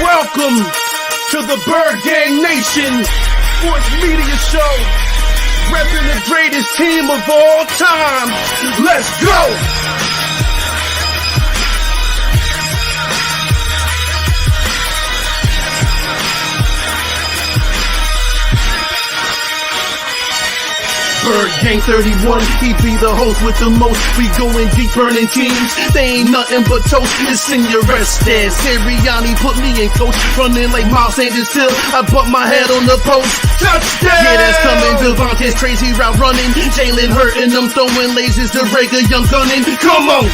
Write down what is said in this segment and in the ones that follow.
Welcome to the Bird Gang Nation Sports Media Show, repping the greatest team of all time. Let's go! Bird Gang 31, he be the host with the most. We going deep, burning teams. They ain't nothing but toast. It's in your rest there. Sirianni put me in coach, running like Miles Sanders till I butt my head on the post. Touchdown! Yeah, that's coming. Devontae's crazy route running. Jalen hurting them, throwing lasers to Rager, young gunning. Come on!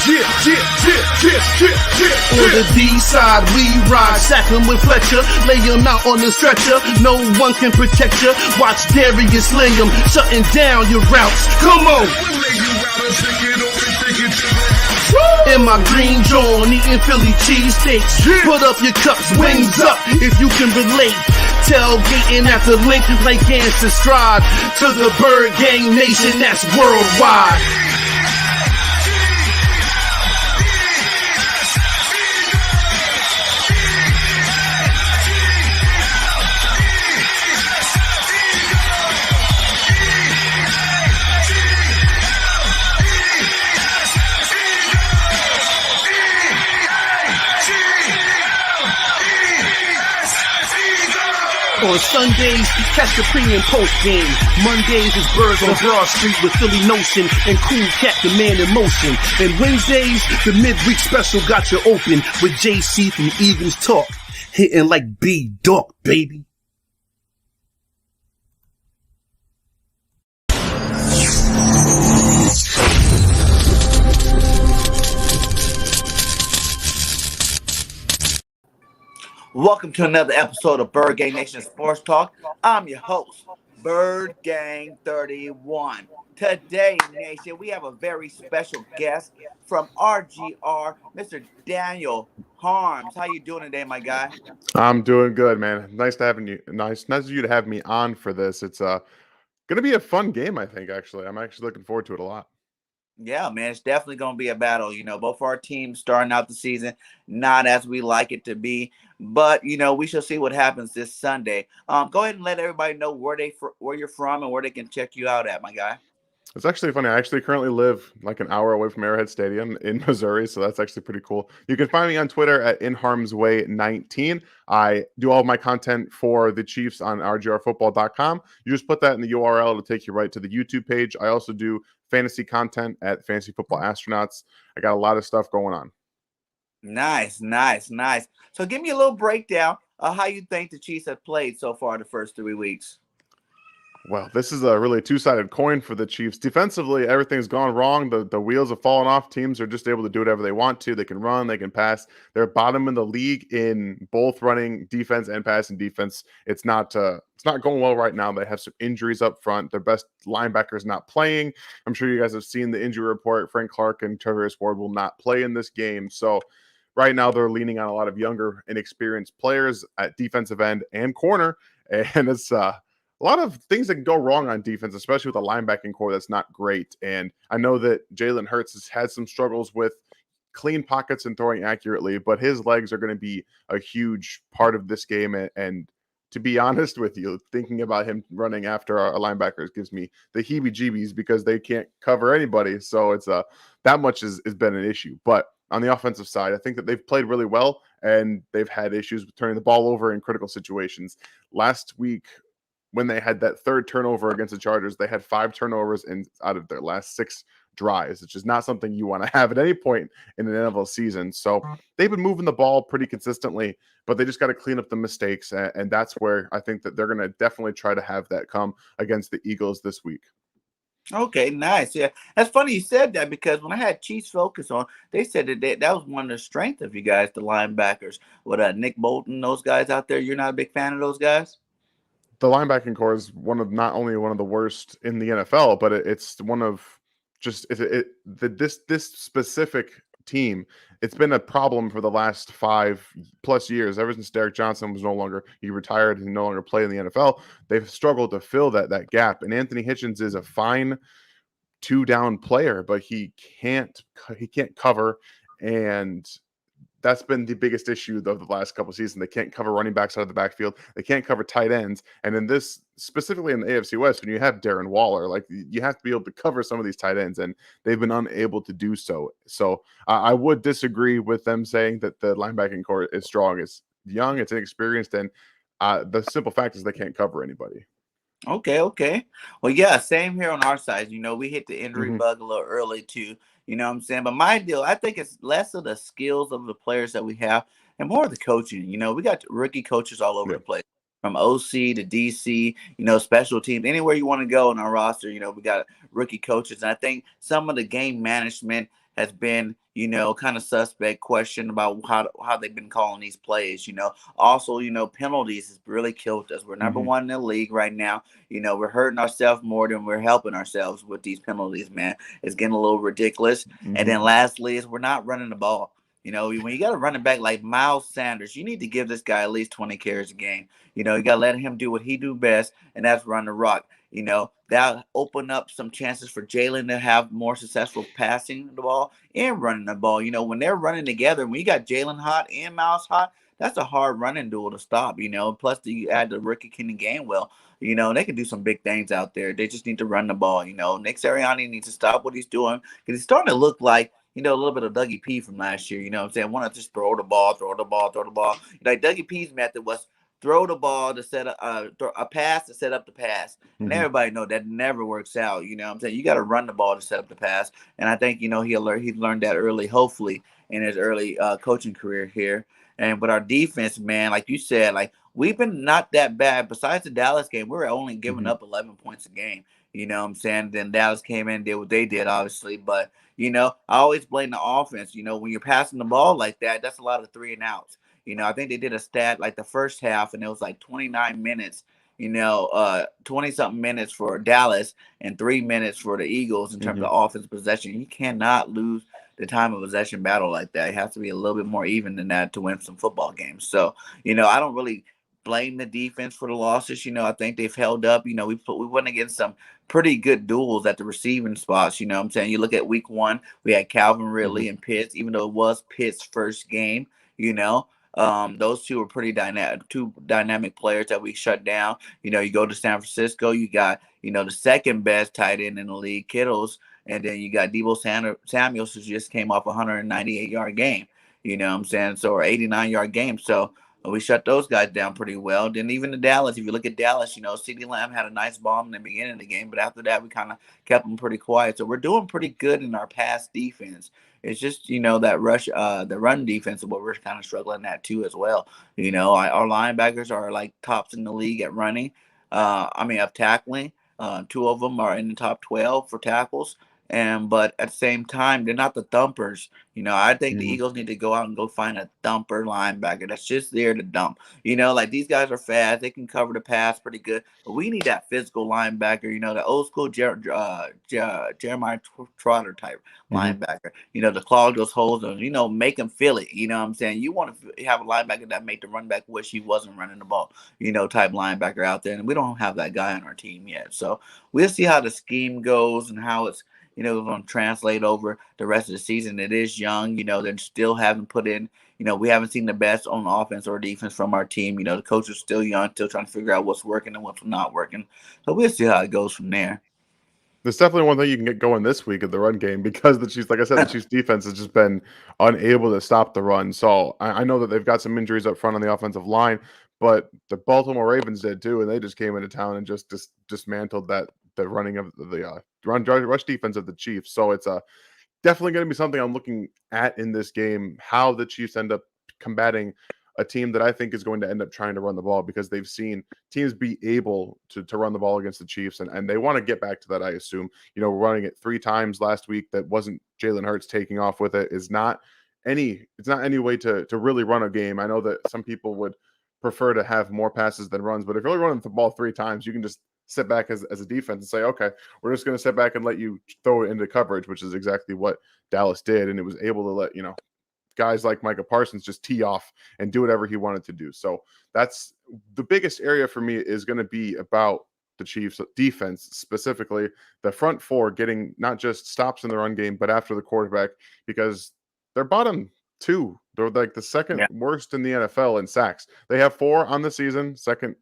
On the D side, we ride, sack him with Fletcher, lay him out on the stretcher. No one can protect you. Watch Darius lay him, shutting down your routes. Come on! In my green John, eating Philly cheesesteaks. Put up your cups, wings up, if you can relate. Tailgating at the link like Gangsta Stride. To the Bird Gang Nation, that's worldwide. On Sundays, catch the pre and post game. Mondays is Birds on Broad Street with Philly Notion and Cool Cat, the man in motion. And Wednesdays, the midweek special got you open with JC from Eagles Talk, hitting like B-Dog, baby. Welcome to another episode of Bird Gang Nation Sports Talk. I'm your host, Bird Gang 31. Today, Nation, we have a very special guest from RGR, Mr. Daniel Harms. How you doing today, my guy? I'm doing good, man. Nice of you to have me on for this. It's going to be a fun game, I think, actually. I'm actually looking forward to it a lot. Yeah, man, it's definitely going to be a battle. You know, both our teams starting out the season not as we like it to be, but you know, we shall see what happens this Sunday. Go ahead and let everybody know where you're from and where they can check you out at, my guy. It's actually funny. I actually currently live like an hour away from Arrowhead Stadium in Missouri, so that's actually pretty cool. You can find me on Twitter at InHarmsWay19. I do all of my content for the Chiefs on RGRFootball.com. You just put that in the URL, it'll take you right to the YouTube page. I also do fantasy content at Fantasy Football Astronauts. I got a lot of stuff going on. Nice. So give me a little breakdown of how you think the Chiefs have played so far the first 3 weeks. Well, this is a really two-sided coin for the Chiefs. Defensively, everything's gone wrong. The wheels have fallen off. Teams are just able to do whatever they want to. They can run, they can pass. They're bottom in the league in both running defense and passing defense. It's not going well right now. They have some injuries up front. Their best linebackers not playing. I'm sure you guys have seen the injury report. Frank Clark and Travis Ward will not play in this game. So right now they're leaning on a lot of younger, inexperienced players at defensive end and corner. And it's a lot of things that can go wrong on defense, especially with a linebacking core that's not great. And I know that Jalen Hurts has had some struggles with clean pockets and throwing accurately, but his legs are going to be a huge part of this game. And to be honest with you, thinking about him running after our linebackers gives me the heebie-jeebies because they can't cover anybody. So it's that much has been an issue. But on the offensive side, I think that they've played really well, and they've had issues with turning the ball over in critical situations. Last week, when they had that third turnover against the Chargers, they had 5 turnovers out of their last 6 drives, which is not something you want to have at any point in an NFL season. So they've been moving the ball pretty consistently, but they just got to clean up the mistakes. And that's where I think that they're going to definitely try to have that come against the Eagles this week. Okay, nice. Yeah, that's funny you said that because when I had Chiefs Focus on, they said that was one of the strengths of you guys, the linebackers. With Nick Bolton, those guys out there, you're not a big fan of those guys? The linebacking core is not only one of the worst in the NFL, but it's one of just this specific team. It's been a problem for the last 5+ years. Ever since Derek Johnson he retired and no longer played in the NFL. They've struggled to fill that gap. And Anthony Hitchens is a fine 2-down player, but he can't cover. And that's been the biggest issue of the last couple of seasons. They can't cover running backs out of the backfield. They can't cover tight ends. And in this, specifically in the AFC West, when you have Darren Waller, like you have to be able to cover some of these tight ends, and they've been unable to do so. So I would disagree with them saying that the linebacking core is strong. It's young, it's inexperienced, and the simple fact is they can't cover anybody. Okay, okay. Well, yeah, same here on our side. We hit the injury Mm-hmm. bug a little early too. You know what I'm saying? But my deal, I think it's less of the skills of the players that we have and more of the coaching. We got rookie coaches all over Yeah. the place, from OC to DC, special teams, anywhere you want to go in our roster. We got rookie coaches. And I think some of the game management has been, kind of suspect question about how they've been calling these plays. Also, penalties has really killed us. We're number Mm-hmm. one in the league right now. We're hurting ourselves more than we're helping ourselves with these penalties, man. It's getting a little ridiculous. And Mm-hmm. then lastly is we're not running the ball. When you got a running back like Miles Sanders, you need to give this guy at least 20 carries a game. You got to let him do what he do best, and that's run the rock. That'll open up some chances for Jalen to have more successful passing the ball and running the ball. When they're running together, when you got Jalen hot and Miles hot, that's a hard running duel to stop. Plus you add the rookie Kenny Gainwell. They can do some big things out there. They just need to run the ball. Nick Sirianni needs to stop what he's doing because he's starting to look like, a little bit of Dougie P from last year. You know what I'm saying? Want to just throw the ball, throw the ball, throw the ball. Like Dougie P's method was throw the ball to set up a pass to set up the pass. And Mm-hmm. everybody know that never works out. You know what I'm saying? You got to run the ball to set up the pass. And I think, he learned that early, hopefully, in his early coaching career here. And with our defense, man, like you said, like we've been not that bad. Besides the Dallas game, we were only giving Mm-hmm. up 11 points a game. You know what I'm saying? Then Dallas came in and did what they did, obviously. But, I always blame the offense. When you're passing the ball like that, that's a lot of 3 and outs. I think they did a stat like the first half, and it was like 29 minutes, 20 something minutes for Dallas and 3 minutes for the Eagles in terms Mm-hmm. of offense possession. You cannot lose the time of possession battle like that. It has to be a little bit more even than that to win some football games. So, I don't really blame the defense for the losses. I think they've held up. We went against some pretty good duels at the receiving spots. You know what I'm saying? You look at week 1, we had Calvin Mm-hmm. Ridley and Pitts, even though it was Pitts' first game, those two were pretty dynamic players that we shut down. You go to San Francisco, you got, the second best tight end in the league, Kittles, and then you got Debo Samuels, who just came off a 198-yard game. You know what I'm saying? So, or 89-yard game. So, we shut those guys down pretty well. Then even the Dallas, if you look at Dallas, CeeDee Lamb had a nice bomb in the beginning of the game, but after that, we kind of kept them pretty quiet. So we're doing pretty good in our pass defense. It's just, that rush, the run defense is what we're kind of struggling at too as well. Our linebackers are like tops in the league at running. Of tackling. 2 of them are in the top 12 for tackles. But at the same time, they're not the thumpers. I think the Mm-hmm. Eagles need to go out and go find a thumper linebacker that's just there to dump. Like these guys are fast. They can cover the pass pretty good. But we need that physical linebacker, the old school Jeremiah Trotter type Mm-hmm. linebacker. To clog those holes and, make them feel it. You know what I'm saying? You want to have a linebacker that make the running back wish he wasn't running the ball, type linebacker out there. And we don't have that guy on our team yet. So we'll see how the scheme goes and how it's, going to translate over the rest of the season. It is young, they still haven't put in, we haven't seen the best on offense or defense from our team. The coach is still young, still trying to figure out what's working and what's not working. So we'll see how it goes from there. There's definitely one thing you can get going this week of the run game because the Chiefs, like I said, the Chiefs defense has just been unable to stop the run. So I know that they've got some injuries up front on the offensive line, but the Baltimore Ravens did too, and they just came into town and just dismantled the running of the rush defense of the Chiefs. So it's definitely going to be something I'm looking at in this game, how the Chiefs end up combating a team that I think is going to end up trying to run the ball because they've seen teams be able to run the ball against the Chiefs, and they want to get back to that, I assume. Running it 3 times last week that wasn't Jalen Hurts taking off with it is not any way to really run a game. I know that some people would prefer to have more passes than runs, but if you're only running the ball 3 times, you can just sit back as a defense and say, okay, we're just going to sit back and let you throw it into coverage, which is exactly what Dallas did. And it was able to let, guys like Micah Parsons just tee off and do whatever he wanted to do. So that's the biggest area for me is going to be about the Chiefs defense, specifically the front 4 getting not just stops in the run game, but after the quarterback, because they're bottom two. They're like the second Yeah. worst in the NFL in sacks. They have 4 on the season, second,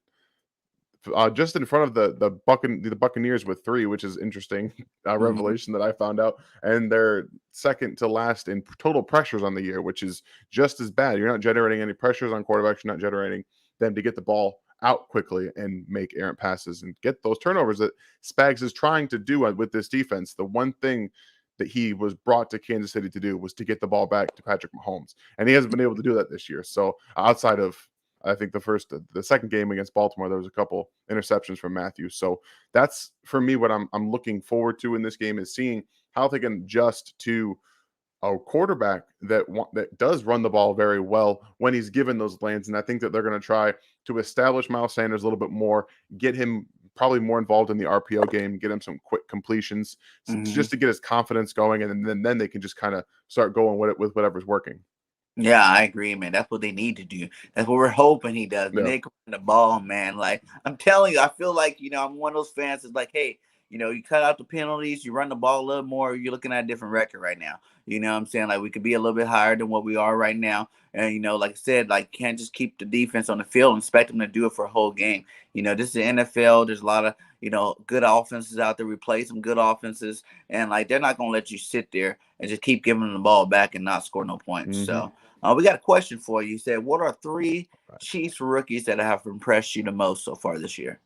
just in front of the Buccaneers with 3, which is interesting Mhm. revelation that I found out. And they're second to last in total pressures on the year, which is just as bad. You're not generating any pressures on quarterbacks. You're not generating them to get the ball out quickly and make errant passes and get those turnovers that Spags is trying to do with this defense. The one thing that he was brought to Kansas City to do was to get the ball back to Patrick Mahomes, and he hasn't been able to do that this year. So outside of, I think the second game against Baltimore, there was a couple interceptions from Matthews. So that's for me what I'm looking forward to in this game, is seeing how they can adjust to a quarterback that does run the ball very well when he's given those lanes. And I think that they're going to try to establish Miles Sanders a little bit more, get him probably more involved in the RPO game, get him some quick completions, Mhm. just to get his confidence going, and then they can just kind of start going with whatever's working. Yeah, I agree, man. That's what they need to do. That's what we're hoping he does. Man, Yeah. they can run the ball, man. Like I'm telling you, I feel like I'm one of those fans that's like, hey, you cut out the penalties, you run the ball a little more. You're looking at a different record right now. You know what I'm saying? Like we could be a little bit higher than what we are right now. And like I said, like can't just keep the defense on the field and expect them to do it for a whole game. This is the NFL. There's a lot of good offenses out there. We play some good offenses, and like they're not gonna let you sit there and just keep giving them the ball back and not score no points. Mm-hmm. So. We got a question for you. You said, what are 3 Chiefs rookies that have impressed you the most so far this year?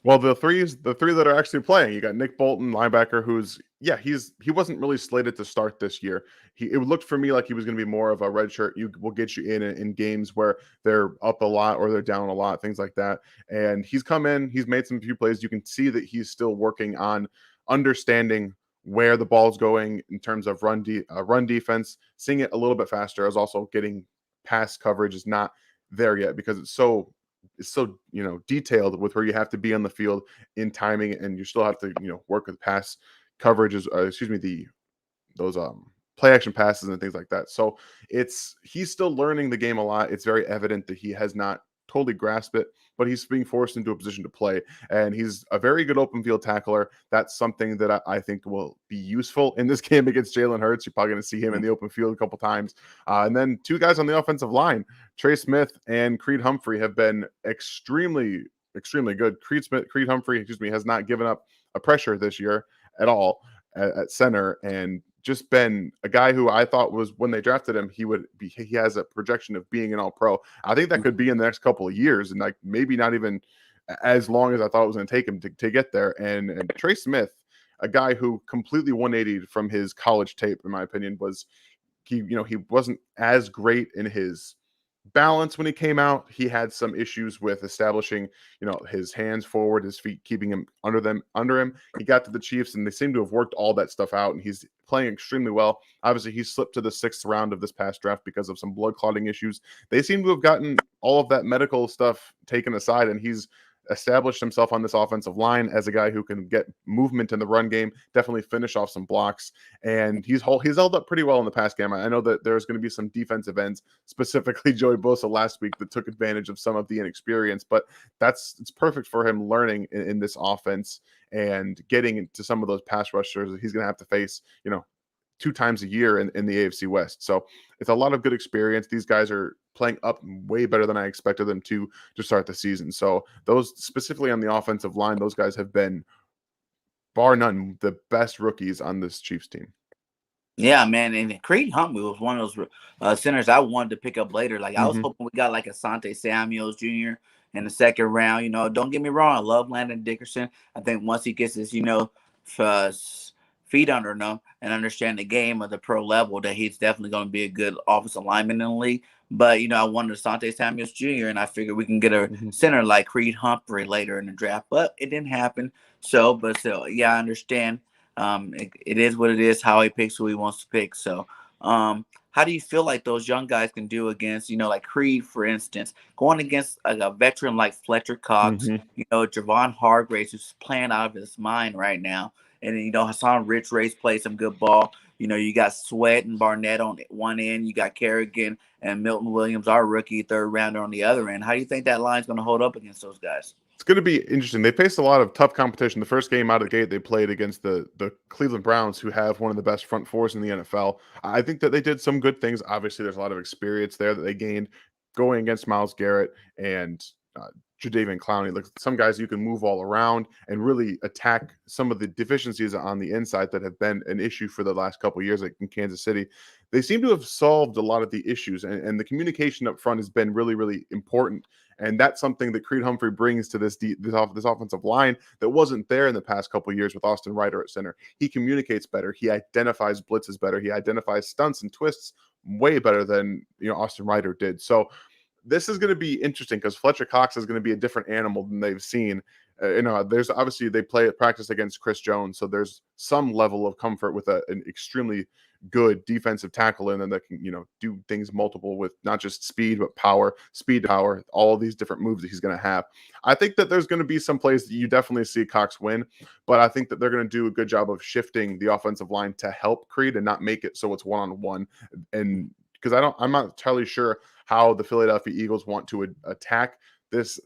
Well, the three that are actually playing, you got Nick Bolton, linebacker, who's he wasn't really slated to start this year. It looked for me like he was going to be more of a red shirt. You will get you in games where they're up a lot or they're down a lot, things like that. And he's come in, he's made some few plays. You can see that he's still working on understanding where the ball's going in terms of run defense, seeing it a little bit faster. As also getting pass coverage is not there yet because it's so detailed with where you have to be on the field in timing, and you still have to work with pass coverages. Excuse me, those play action passes and things like that. So he's still learning the game a lot. It's very evident that he has not totally grasped it, but he's being forced into a position to play, and he's a very good open field tackler. That's something that I think will be useful in this game against Jalen Hurts. You're probably going to see him in the open field a couple times. And then 2 guys on the offensive line, Trey Smith and Creed Humphrey, have been extremely good. Creed Humphrey, excuse me, has not given up a pressure this year at all at center, and just been a guy who I thought was, when they drafted him, he has a projection of being an all-pro. I think that could be in the next couple of years, and like maybe not even as long as I thought it was going to take him to get there. And Trey Smith, a guy who completely 180'd from his college tape, in my opinion, was he wasn't as great in his balance when he came out. He had some issues with establishing, his hands forward, his feet keeping him under him. He got to the Chiefs, and they seem to have worked all that stuff out, and he's playing extremely well. Obviously, he slipped to the 6th round of this past draft because of some blood clotting issues. They seem to have gotten all of that medical stuff taken aside, and he's established himself on this offensive line as a guy who can get movement in the run game, definitely finish off some blocks, and he's held up pretty well in the pass game. I know that there's going to be some defensive ends, specifically Joey Bosa last week, that took advantage of some of the inexperience, but it's perfect for him learning in this offense and getting into some of those pass rushers that he's going to have to face, 2 times a year in the AFC West. So it's a lot of good experience. These guys are playing up way better than I expected them to start the season. So those, specifically on the offensive line, those guys have been, bar none, the best rookies on this Chiefs team. Yeah, man, and Creed Humphrey was one of those centers I wanted to pick up later. Like I was hoping we got like Asante Samuels Jr. in the 2nd round. Don't get me wrong, I love Landon Dickerson. I think once he gets his feet under him and understand the game of the pro level, that he's definitely going to be a good offensive lineman in the league. But I wanted Asante Samuels Jr. and I figured we can get a center like Creed Humphrey later in the draft, but it didn't happen. But still, yeah, I understand. It is what it is, how he picks who he wants to pick. So how do you feel like those young guys can do against, like Creed, for instance, going against a veteran like Fletcher Cox, Javon Hargraves, who's playing out of his mind right now. And then, Hassan Rich played some good ball. You got Sweat and Barnett on one end. You got Kerrigan and Milton Williams, our rookie 3rd rounder, on the other end. How do you think that line's going to hold up against those guys? It's going to be interesting. They faced a lot of tough competition. The first game out of the gate, they played against the Cleveland Browns, who have one of the best front fours in the NFL. I think that they did some good things. Obviously, there's a lot of experience there that they gained going against Myles Garrett and Jadeveon Clowney. Like some guys you can move all around and really attack some of the deficiencies on the inside that have been an issue for the last couple of years, like in Kansas City. They seem to have solved a lot of the issues, and the communication up front has been really, really important. And that's something that Creed Humphrey brings to this offensive line that wasn't there in the past couple of years with Austin Reiter at center. He communicates better. He identifies blitzes better. He identifies stunts and twists way better than Austin Reiter did. So this is going to be interesting because Fletcher Cox is going to be a different animal than they've seen. There's obviously they play at practice against Chris Jones, so there's some level of comfort with an extremely good defensive tackle in them that can do things multiple with not just speed but power, speed to power, all of these different moves that he's going to have. I think that there's going to be some plays that you definitely see Cox win, but I think that they're going to do a good job of shifting the offensive line to help Creed and not make it so it's one-on-one. And because I'm not entirely sure how the Philadelphia Eagles want to attack this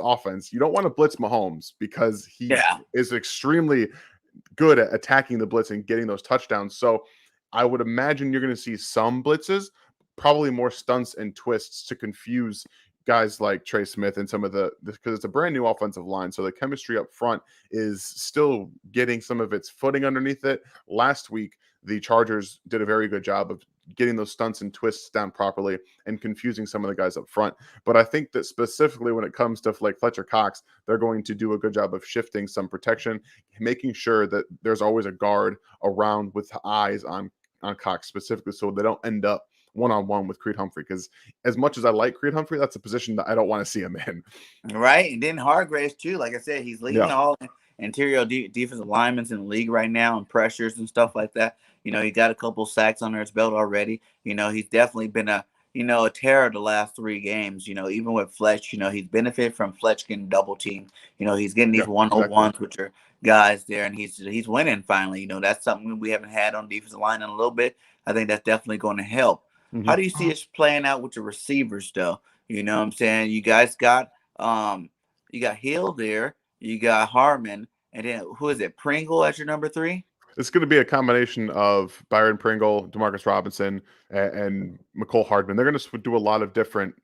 offense. You don't want to blitz Mahomes because he is extremely good at attacking the blitz and getting those touchdowns. So I would imagine you're going to see some blitzes, probably more stunts and twists to confuse guys like Trey Smith and some of because it's a brand new offensive line. So the chemistry up front is still getting some of its footing underneath it. Last week, the Chargers did a very good job of getting those stunts and twists down properly and confusing some of the guys up front. But I think that specifically when it comes to like Fletcher Cox, they're going to do a good job of shifting some protection, making sure that there's always a guard around with eyes on Cox specifically, so they don't end up one-on-one with Creed Humphrey. Because as much as I like Creed Humphrey, that's a position that I don't want to see him in. Right, and then Hargraves too. Like I said, he's leading all interior defensive linemen in the league right now and pressures and stuff like that. He got a couple sacks under his belt already. He's definitely been a terror the last 3 games. Even with Fletch, he's benefited from Fletch getting double teamed. He's getting these 101s, which are guys there, and he's winning finally. That's something we haven't had on defensive line in a little bit. I think that's definitely going to help. Mm-hmm. How do you see it playing out with the receivers, though? You know what I'm saying? You guys got you got Hill there, you got Harmon, and then who is it? Pringle as your number 3? It's going to be a combination of Byron Pringle, Demarcus Robinson, and McCole Hardman. They're going to do a lot of different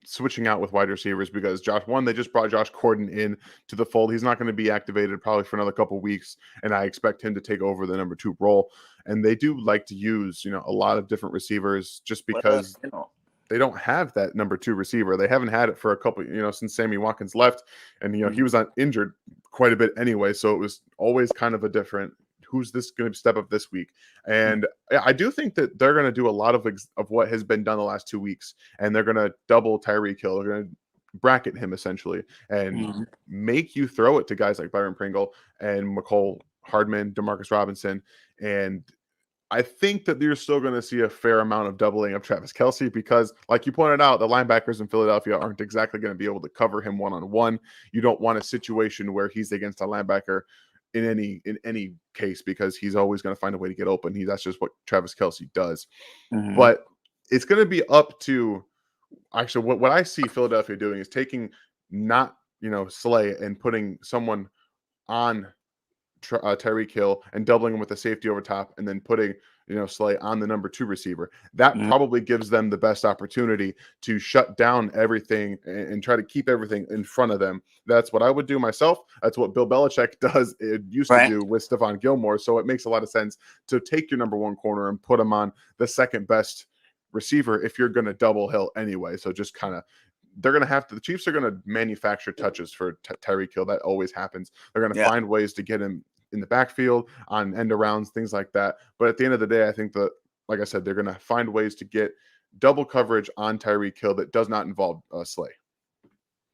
switching out with wide receivers because they just brought Josh Gordon in to the fold. He's not going to be activated probably for another couple of weeks, and I expect him to take over the number 2 role. And they do like to use, a lot of different receivers just because they don't have that number 2 receiver. They haven't had it for a couple, since Sammy Watkins left, and he was injured quite a bit anyway. So it was always kind of a different. Who's this going to step up this week? And I do think that they're going to do a lot of what has been done the last 2 weeks, and they're going to double Tyreek Hill. They're going to bracket him essentially and make you throw it to guys like Byron Pringle and McCole Hardman, Demarcus Robinson. And I think that you're still going to see a fair amount of doubling of Travis Kelce because, like you pointed out, the linebackers in Philadelphia aren't exactly going to be able to cover him one-on-one. You don't want a situation where he's against a linebacker in any case because he's always going to find a way to get open. That's just what Travis Kelce does. Mm-hmm. But it's going to be up to actually what I see Philadelphia doing is taking not Slay and putting someone on Tyreek Hill and doubling him with a safety over top and then putting Slay on the number 2 receiver. That probably gives them the best opportunity to shut down everything and try to keep everything in front of them. That's what I would do myself. That's what Bill Belichick used to do with Stephon Gilmore. So it makes a lot of sense to take your number 1 corner and put him on the second best receiver if you're going to double Hill anyway. So just kind of the Chiefs are going to manufacture touches for Tyreek Hill. That always happens. They're going to find ways to get him in the backfield on end arounds, things like that. But at the end of the day, I think that, like I said, they're going to find ways to get double coverage on Tyreek Hill that does not involve Slay.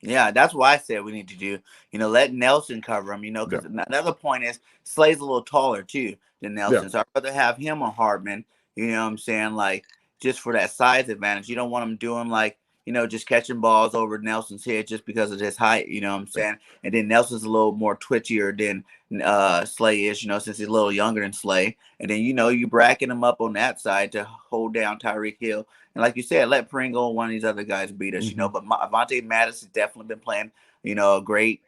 Yeah, that's what I said we need to do. Let Nelson cover him, because another point is Slay's a little taller too than Nelson. So I'd rather have him on Hardman, you know what I'm saying? Like just for that size advantage. You don't want him doing like, just catching balls over Nelson's head just because of his height, you know what I'm saying? And then Nelson's a little more twitchier than Slay is, since he's a little younger than Slay. And then, you bracket him up on that side to hold down Tyreek Hill. And like you said, let Pringle and one of these other guys beat us, But Avonte Maddox has definitely been playing, a great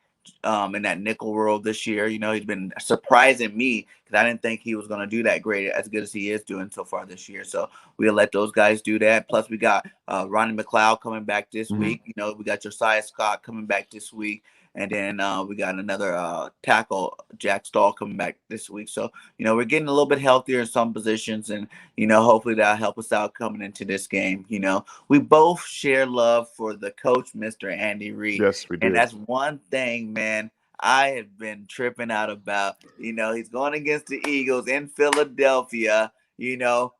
in that nickel role this year. He's been surprising me because I didn't think he was going to do that great, as good as he is doing so far this year. So we'll let those guys do that. Plus, we got Ronnie McLeod coming back this week. We got Josiah Scott coming back this week. And then we got another tackle, Jack Stahl, coming back this week. So, we're getting a little bit healthier in some positions. And, hopefully that'll help us out coming into this game. We both share love for the coach, Mr. Andy Reid. Yes, we do. And that's one thing, man, I have been tripping out about. He's going against the Eagles in Philadelphia,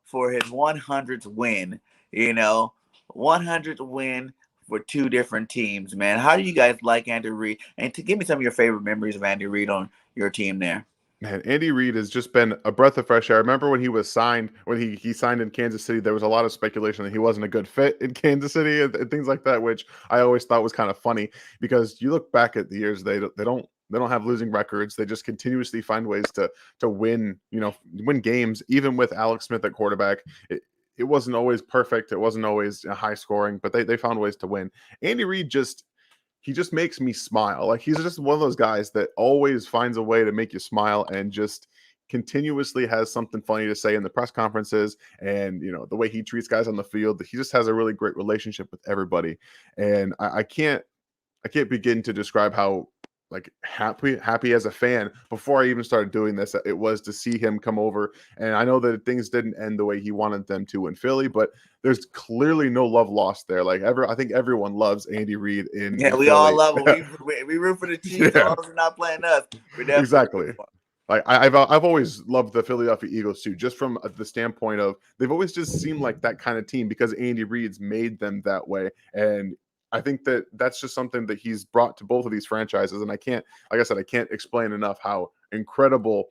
for his 100th win. 100th win for two different teams, man. How do you guys like Andy Reid? And to give me some of your favorite memories of Andy Reid on your team there. Man, Andy Reid has just been a breath of fresh air. I remember when he was signed, when he signed in Kansas City, there was a lot of speculation that he wasn't a good fit in Kansas City and things like that, which I always thought was kind of funny because you look back at the years, they don't have losing records. They just continuously find ways to win, win games, even with Alex Smith at quarterback. It wasn't always perfect. It wasn't always high scoring, but they found ways to win. Andy Reid he just makes me smile. Like, he's just one of those guys that always finds a way to make you smile and just continuously has something funny to say in the press conferences. And, the way he treats guys on the field, he just has a really great relationship with everybody. And I can't begin to describe how happy as a fan before I even started doing this, it was to see him come over. And I know that things didn't end the way he wanted them to in Philly, but there's clearly no love lost there. I think everyone loves Andy Reid in we Philly. all love him. We root for the Chiefs. All of them not playing us. Exactly. Like I've always loved the Philadelphia Eagles too, just from the standpoint of they've always just seemed like that kind of team because Andy Reid's made them that way. And I think that's just something that he's brought to both of these franchises. And I can't explain enough how incredible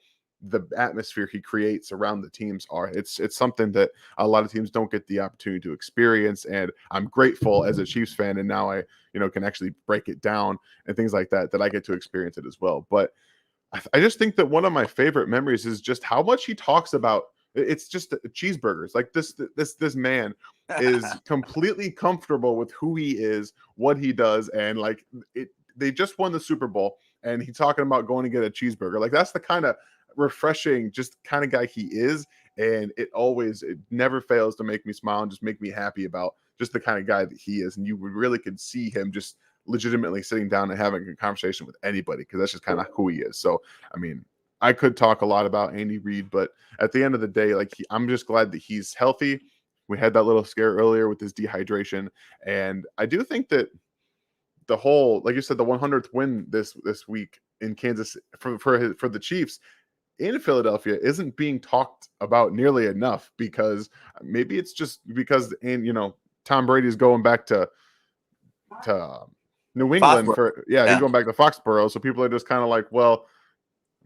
the atmosphere he creates around the teams are. It's something that a lot of teams don't get the opportunity to experience. And I'm grateful as a Chiefs fan. And now I, can actually break it down and things like that I get to experience it as well. But I just think that one of my favorite memories is just how much he talks about. It's just cheeseburgers. Like this man is completely comfortable with who he is, what he does, and they just won the Super Bowl, and he's talking about going to get a cheeseburger. Like, that's the kind of refreshing, just kind of guy he is, and it never fails to make me smile and just make me happy about just the kind of guy that he is. And you really could see him just legitimately sitting down and having a conversation with anybody because that's just kind of who he is. So, I mean, I could talk a lot about Andy Reid, but at the end of the day, I'm just glad that he's healthy. We had that little scare earlier with his dehydration, and I do think that the whole, like you said, the 100th win this week in Kansas for the Chiefs in Philadelphia isn't being talked about nearly enough because maybe it's just because Tom Brady's going back to New England he's going back to Foxborough, so people are just kind of like, well,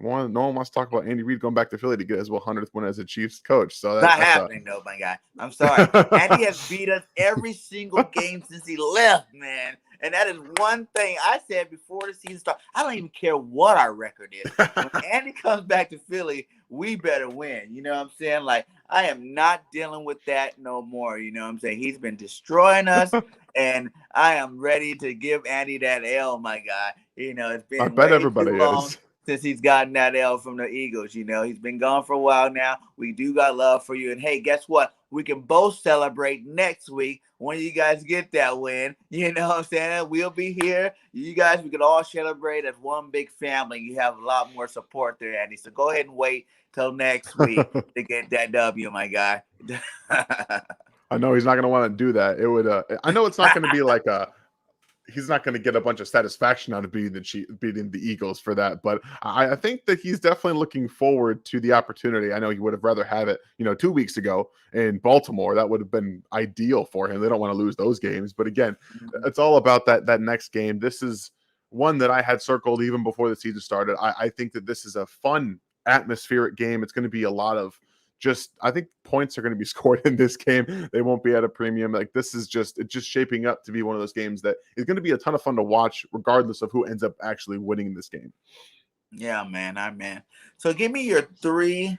no one wants to talk about Andy Reid going back to Philly to get his 100th win as a Chiefs coach. So that's not happening, though, my guy. I'm sorry. Andy has beat us every single game since he left, man. And that is one thing I said before the season started. I don't even care what our record is. When Andy comes back to Philly, we better win. You know what I'm saying? Like, I am not dealing with that no more. You know what I'm saying? He's been destroying us, and I am ready to give Andy that L, my guy. It's been I bet everybody too long is. Since he's gotten that L from the Eagles. He's been gone for a while now. We do got love for you. And hey, guess what? We can both celebrate next week when you guys get that win. You know what I'm saying? We'll be here. You guys, we can all celebrate as one big family. You have a lot more support there, Andy. So go ahead and wait till next week to get that W, my guy. I know he's not going to want to do that. It would. I know it's not going to be like a. He's not going to get a bunch of satisfaction out of beating the Eagles for that, but I think that he's definitely looking forward to the opportunity. I know he would have rather have it, 2 weeks ago in Baltimore. That would have been ideal for him. They don't want to lose those games, but again, it's all about that next game. This is one that I had circled even before the season started. I think that this is a fun, atmospheric game. It's going to be a lot of I think points are going to be scored in this game. They won't be at a premium. Like, this is just shaping up to be one of those games that is going to be a ton of fun to watch, regardless of who ends up actually winning this game. Yeah, man. So give me your three,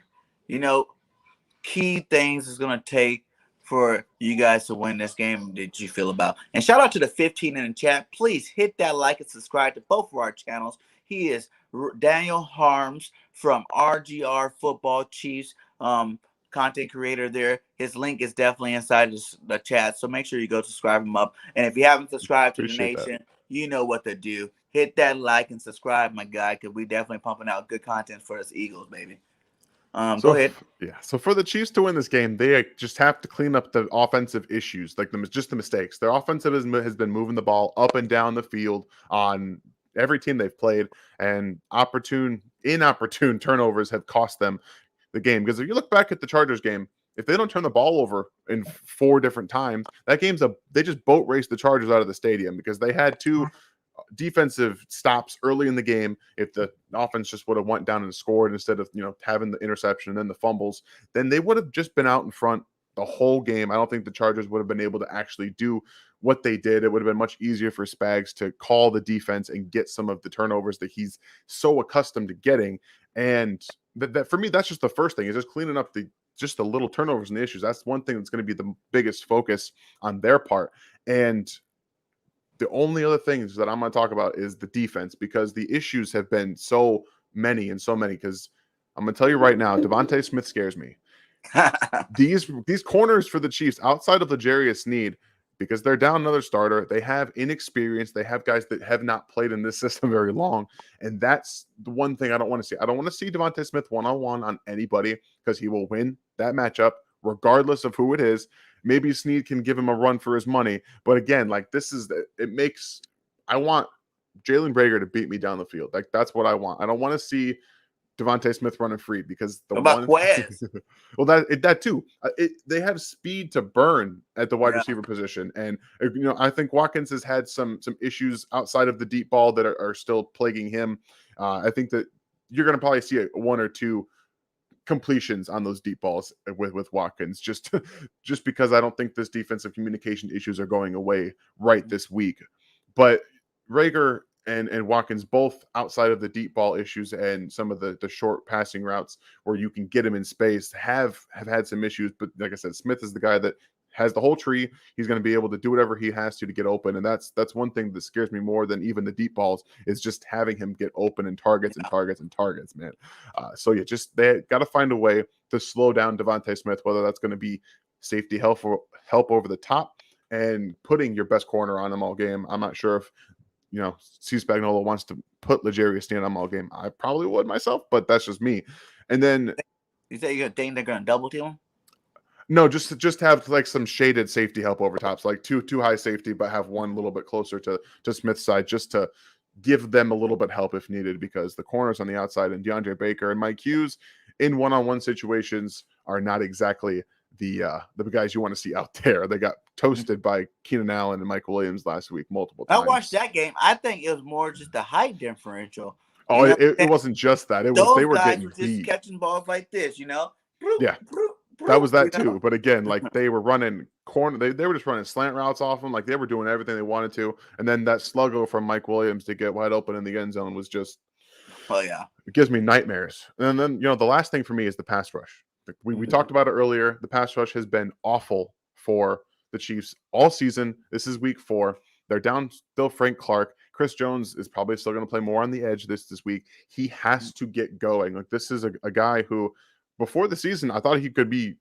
key things it's going to take for you guys to win this game that you feel about. And shout out to the 15 in the chat. Please hit that like and subscribe to both of our channels. He is Daniel Harms from RGR Football Chiefs, content creator there. His link is definitely inside the chat, so make sure you go subscribe him up. And if you haven't subscribed to the nation, you know what to do. Hit that like and subscribe, my guy, because we definitely pumping out good content for us Eagles, baby. Go ahead. So for the Chiefs to win this game, they just have to clean up the offensive issues, like just the mistakes. Their offensive has been moving the ball up and down the field on every team they've played, and inopportune turnovers have cost them the game. Because if you look back at the Chargers game, if they don't turn the ball over in 4 different times, that game's they just boat raced the Chargers out of the stadium because they had 2 defensive stops early in the game. If the offense just would have went down and scored instead of having the interception and then the fumbles, then they would have just been out in front the whole game. I don't think the Chargers would have been able to actually do what they did. It would have been much easier for Spags to call the defense and get some of the turnovers that he's so accustomed to getting. And that for me, that's just the first thing, is just cleaning up the little turnovers and the issues. That's one thing that's going to be the biggest focus on their part. And the only other things that I'm going to talk about is the defense, because the issues have been so many. Because I'm going to tell you right now, Devontae Smith scares me. These corners for the Chiefs, outside of L'Jarius Sneed, because they're down another starter, they have inexperience. They have guys that have not played in this system very long, and that's the one thing I don't want to see. I don't want to see Devontae Smith one-on-one on anybody, because he will win that matchup regardless of who it is. Maybe Sneed can give him a run for his money. But again, I want Jalen Reagor to beat me down the field. Like, that's what I want. I don't want to see Devontae Smith running free, because Quez? Well, that too. They have speed to burn at the wide receiver position. And, I think Watkins has had some issues outside of the deep ball that are still plaguing him. I think that you're going to probably see 1 or 2 completions on those deep balls with Watkins, just because I don't think this defensive communication issues are going away right this week. But Reagor and Watkins, both outside of the deep ball issues and some of the short passing routes where you can get him in space, have had some issues. But like I said, Smith is the guy that has the whole tree. He's going to be able to do whatever he has to get open. And that's one thing that scares me more than even the deep balls, is just having him get open and targets, man. They got to find a way to slow down Devontae Smith, whether that's going to be safety help over the top and putting your best corner on him all game. I'm not sure if Steve Spagnuolo wants to put L'Jarius Sneed on him all game. I probably would myself, but that's just me. And then you say you're think they're going to double team him? No, just have like some shaded safety help over tops, like two high safety, but have one a little bit closer to Smith's side, just to give them a little bit help if needed, because the corners on the outside and DeAndre Baker and Mike Hughes in one-on-one situations are not exactly the guys you want to see out there. They got toasted by Keenan Allen and Mike Williams last week multiple times. I watched that game. I think it was more just the height differential. Oh, it wasn't just that. It was they were getting were just catching balls like this, Yeah. That was that too. But again, like, they were running corner. They were just running slant routes off them. Like, they were doing everything they wanted to. And then that sluggo from Mike Williams to get wide open in the end zone was just, it gives me nightmares. And then, the last thing for me is the pass rush. We talked about it earlier. The pass rush has been awful for the Chiefs all season. This is week 4. They're down still Frank Clark. Chris Jones is probably still going to play more on the edge this week. He has to get going. Like, this is a guy who, before the season, I thought he could be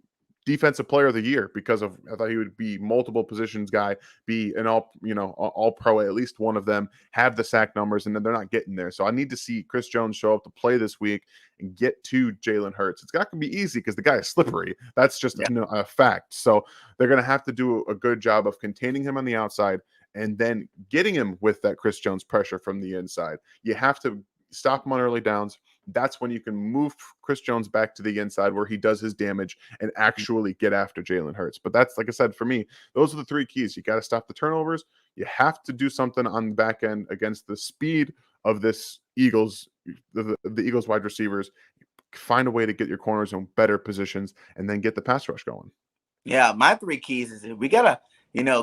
defensive player of the year, because I thought he would be multiple positions guy, be an all pro, at least one of them, have the sack numbers, and then they're not getting there. So I need to see Chris Jones show up to play this week and get to Jalen Hurts. It's not going to be easy because the guy is slippery. That's just a fact. So they're going to have to do a good job of containing him on the outside and then getting him with that Chris Jones pressure from the inside. You have to stop him on early downs. That's when you can move Chris Jones back to the inside where he does his damage and actually get after Jalen Hurts. But that's, like I said, for me, those are the 3 keys. You got to stop the turnovers. You have to do something on the back end against the speed of this Eagles, the Eagles wide receivers. Find a way to get your corners in better positions and then get the pass rush going. Yeah, my 3 keys is we got to,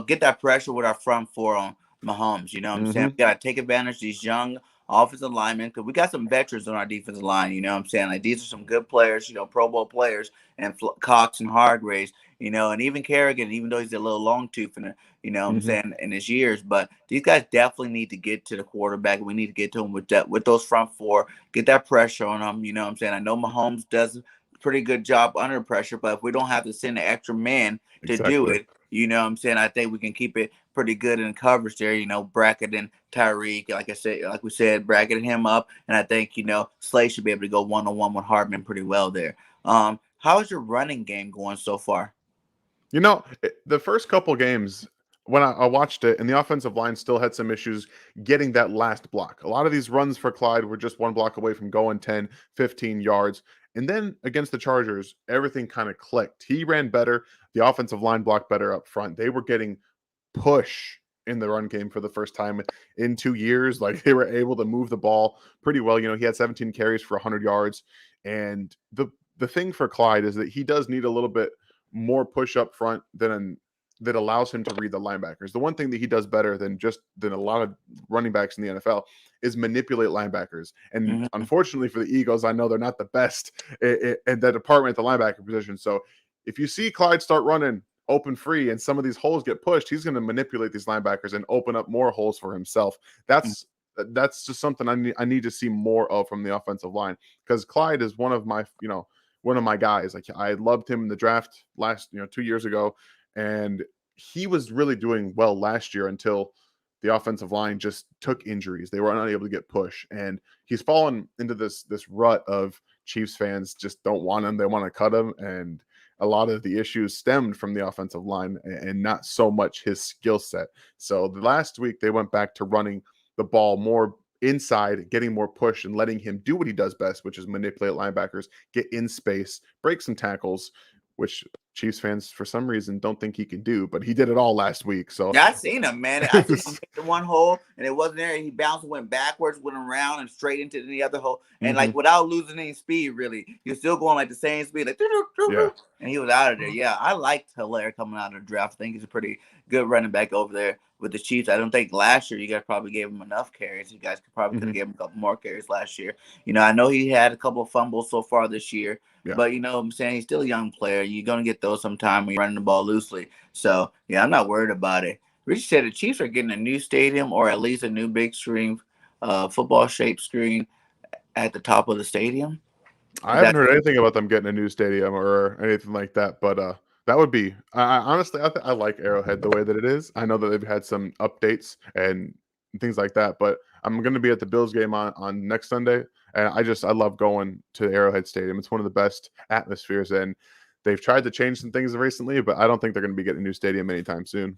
get that pressure with our front 4 on Mahomes. You know what I'm saying? We got to take advantage of these young offensive linemen, because we got some veterans on our defensive line. You know what I'm saying? Like, these are some good players, Pro Bowl players, and Cox and Hargraves, and even Kerrigan, even though he's a little long tooth in it, what I'm Mhm. saying, in his years. But these guys definitely need to get to the quarterback. We need to get to him with those front four, get that pressure on them. You know what I'm saying? I know Mahomes does a pretty good job under pressure, but if we don't have to send an extra man to do Exactly. it, what I'm saying, I think we can keep it pretty good in coverage there, bracketing Tyreek, like I said, like we said, bracketing him up. And I think, Slay should be able to go one-on-one with Hardman pretty well there. How's your running game going so far? The first couple games when I watched it, and the offensive line still had some issues getting that last block. A lot of these runs for Clyde were just one block away from going 10, 15 yards. And then against the Chargers, everything kind of clicked. He ran better. The offensive line blocked better up front. They were getting push in the run game for the first time in 2 years. Like, they were able to move the ball pretty well. He had 17 carries for 100 yards. And the thing for Clyde is that he does need a little bit more push up front that allows him to read the linebackers. The one thing that he does better than a lot of running backs in the NFL is manipulate linebackers. And Mm-hmm. unfortunately for the Eagles, I know they're not the best in that department at the linebacker position. So if you see Clyde start running open free and some of these holes get pushed, he's going to manipulate these linebackers and open up more holes for himself. That's just something I need to see more of from the offensive line, because Clyde is one of my guys. Like, I loved him in the draft last 2 years ago, and he was really doing well last year until the offensive line just took injuries. They were unable to get push, and he's fallen into this rut of Chiefs fans just don't want him. They want to cut him, and a lot of the issues stemmed from the offensive line and not so much his skill set. So the last week they went back to running the ball more inside, getting more push, and letting him do what he does best, which is manipulate linebackers, get in space, break some tackles, which Chiefs fans for some reason don't think he can do, but he did it all last week. So Yeah, I seen him, man. I seen him hit the one hole, and it wasn't there. He bounced and went backwards, went around, and straight into the other hole. And, like, mhm, without losing any speed, really. He was still going, like, the same speed, like, yeah. and he was out of there. Yeah, I liked Hilaire coming out of the draft. I think he's a pretty good running back over there with the Chiefs. I don't think last year you guys probably gave him enough carries. You guys could have Mhm, gave him a couple more carries last year. I know he had a couple of fumbles so far this year, yeah. but, what I'm saying, he's still a young player. You're going to get those sometime when you're running the ball loosely. So, yeah, I'm not worried about it. Rich said the Chiefs are getting a new stadium, or at least a new big screen, football shaped screen at the top of the stadium. I Is haven't that heard anything about them getting a new stadium or anything like that, but that would be. I honestly, I like Arrowhead the way that it is. I know that they've had some updates and things like that, but I'm going to be at the Bills game on next Sunday, and I love going to Arrowhead Stadium. It's one of the best atmospheres, and they've tried to change some things recently, but I don't think they're going to be getting a new stadium anytime soon.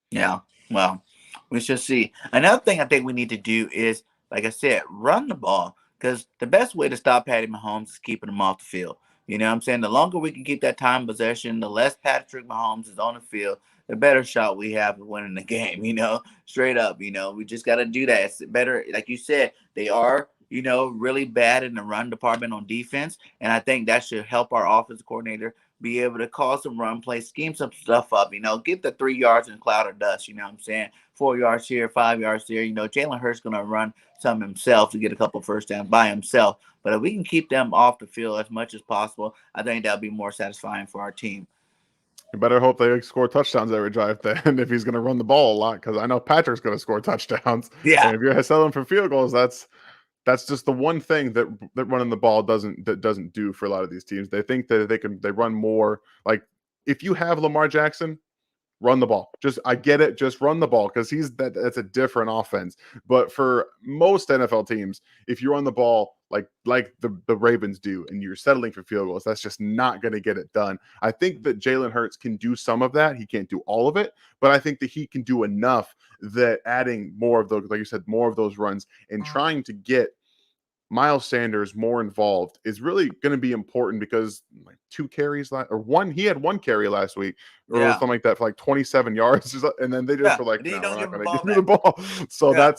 Yeah. Well, we shall see. Another thing I think we need to do is, like I said, run the ball. Because the best way to stop Patty Mahomes is keeping him off the field. You know what I'm saying? The longer we can keep that time possession, the less Patrick Mahomes is on the field, the better shot we have of winning the game, straight up. We just got to do that. It's better, like you said, they are, really bad in the run department on defense. And I think that should help our offensive coordinator be able to call some run plays, scheme some stuff up, get the 3 yards in a cloud of dust, you know what I'm saying? 4 yards here, 5 yards there. Jalen Hurts going to run some himself to get a couple first downs by himself. But if we can keep them off the field as much as possible, I think that'll be more satisfying for our team. You better hope they score touchdowns every drive then, if he's going to run the ball a lot, because I know Patrick's going to score touchdowns. Yeah. And if you're selling for field goals, that's just the one thing that running the ball doesn't do for a lot of these teams. They think that they run more. Like, if you have Lamar Jackson, run the ball. I get it. Just run the ball, because that's a different offense. But for most NFL teams, if you run the ball like the Ravens do, and you're settling for field goals, that's just not going to get it done. I think that Jalen Hurts can do some of that. He can't do all of it, but I think that he can do enough that adding more of those, like you said, more of those runs and trying to get Miles Sanders more involved is really going to be important, because like 2 carries he had 1 carry last week or Yeah. something like that for like 27 yards, and then they just were like, And then you no, we're don't not give him going the to ball give you the back. ball. So Yeah.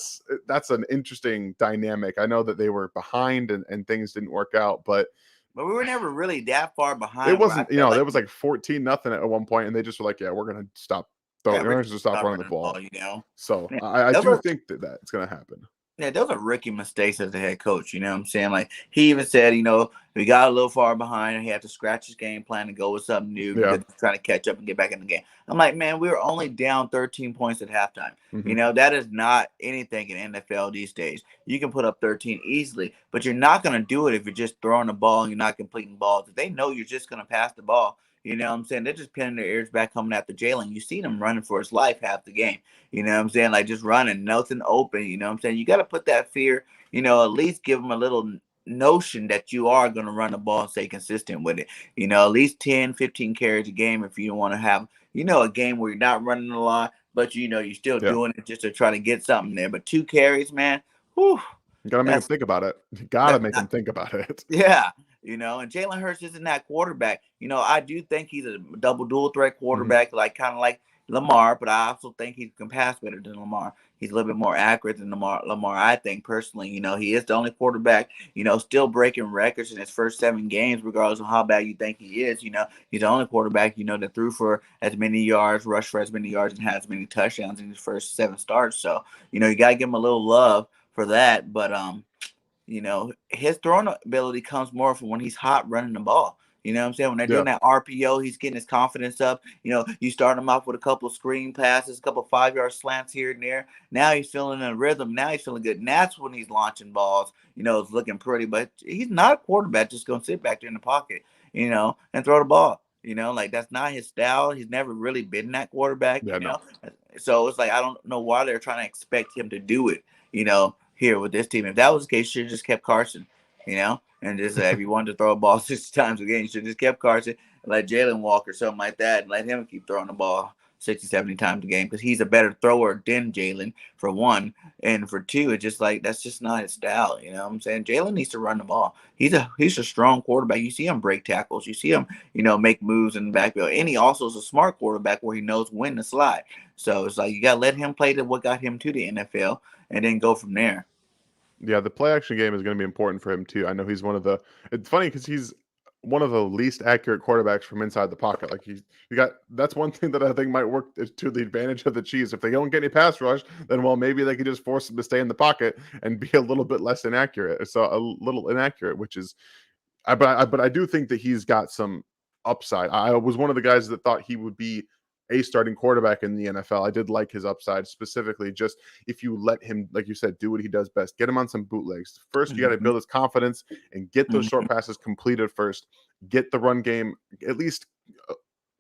that's an interesting dynamic. I know that they were behind and things didn't work out, but But we were never really that far it behind where I wasn't, felt like, there was like 14-0 at one point, and they just were like, yeah, we're going to stop. yeah, We're we're going just to stop stop running the running the ball. ball. So Yeah. I That do was think that it's going to happen. Yeah, those are rookie mistakes as a head coach. You know what I'm saying? Like he even said, we got a little far behind and he had to scratch his game plan and go with something new Yeah. because he's trying to catch up and get back in the game. I'm like, man, we were only down 13 points at halftime. Hmm. That is not anything in NFL these days. You can put up 13 easily, but you're not going to do it if you're just throwing the ball and you're not completing balls. If they know you're just going to pass the ball, you know what I'm saying? They're just pinning their ears back coming after Jalen. You see them running for his life half the game. You know what I'm saying? Like just running, nothing open. You know what I'm saying? You got to put that fear, at least give them a little notion that you are going to run the ball and stay consistent with it. At least 10, 15 carries a game if you don't want to have, a game where you're not running a lot, but you're still Yeah. doing it just to try to get something there. But 2 carries, man, whew, You got to make him that's think about it. You got to that's make him not think about it. yeah, and Jalen Hurts isn't that quarterback. I do think he's a double dual threat Hmm. quarterback, like kind of like Lamar, but I also think he can pass better than Lamar. He's a little bit more accurate than Lamar, I think personally. He is the only quarterback, still breaking records in his first 7 games, regardless of how bad you think he is. He's the only quarterback, that threw for as many yards, rushed for as many yards, and had as many touchdowns in his first 7 starts. So, you gotta give him a little love for that. But his throwing ability comes more from when he's hot running the ball. You know what I'm saying? When they're Yeah. doing that RPO, he's getting his confidence up. You start him off with a couple of screen passes, a couple of 5-yard slants here and there. Now he's feeling a rhythm. Now he's feeling good. And that's when he's launching balls. It's looking pretty. But he's not a quarterback just going to sit back there in the pocket, and throw the ball. Like that's not his style. He's never really been that quarterback, Yeah. No. So it's like I don't know why they're trying to expect him to do it, here with this team. If that was the case, you should have just kept Carson, and just if you wanted to throw a ball 60 times a game, you should have just kept Carson and let Jalen walk or something like that and let him keep throwing the ball 60, 70 times a game because he's a better thrower than Jalen, for one. And for two, it's just like that's just not his style. You know what I'm saying? Jalen needs to run the ball. He's a strong quarterback. You see him break tackles. You see him, make moves in the backfield. And he also is a smart quarterback where he knows when to slide. So it's like you gotta let him play to what got him to the NFL and then go from there. Yeah, the play action game is going to be important for him too. I know he's one of the. It's funny because he's one of the least accurate quarterbacks from inside the pocket. Like you got that's one thing that I think might work to the advantage of the Chiefs. If they don't get any pass rush, then maybe they could just force him to stay in the pocket and be a little bit less inaccurate. So a little inaccurate, which is but I do think that he's got some upside. I was one of the guys that thought he would be a starting quarterback in the NFL. I did like his upside, specifically just if you let him, like you said, do what he does best. Get him on some bootlegs. First, you got to Mm-hmm. build his confidence and get those Mm-hmm. short passes completed first. Get the run game at least.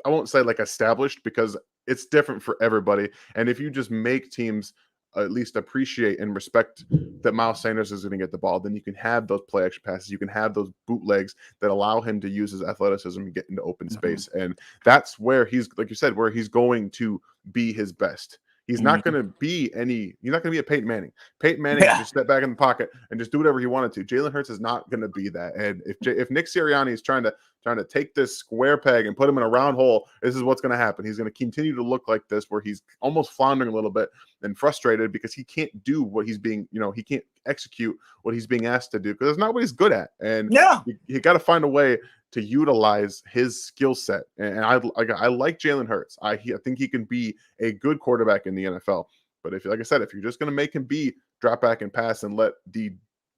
I won't say like established because it's different for everybody. And if you just make teams at least appreciate and respect that Miles Sanders is going to get the ball, then you can have those play action passes. You can have those bootlegs that allow him to use his athleticism and get into open space. And that's where he's, like you said, where he's going to be his best. He's not Mm-hmm. going to be you're not going to be a Peyton Manning. Peyton Manning could Yeah. just step back in the pocket and just do whatever he wanted to. Jalen Hurts is not going to be that. And if Nick Sirianni is trying to take this square peg and put him in a round hole, this is what's going to happen. He's going to continue to look like this, where he's almost floundering a little bit and frustrated because he can't do what he's being, he can't execute what he's being asked to do because it's not what he's good at. And Yeah. you got to find a way to utilize his skill set. And I like Jalen Hurts. I think he can be a good quarterback in the NFL. But if, like I said, if you're just going to make him be drop back and pass and let the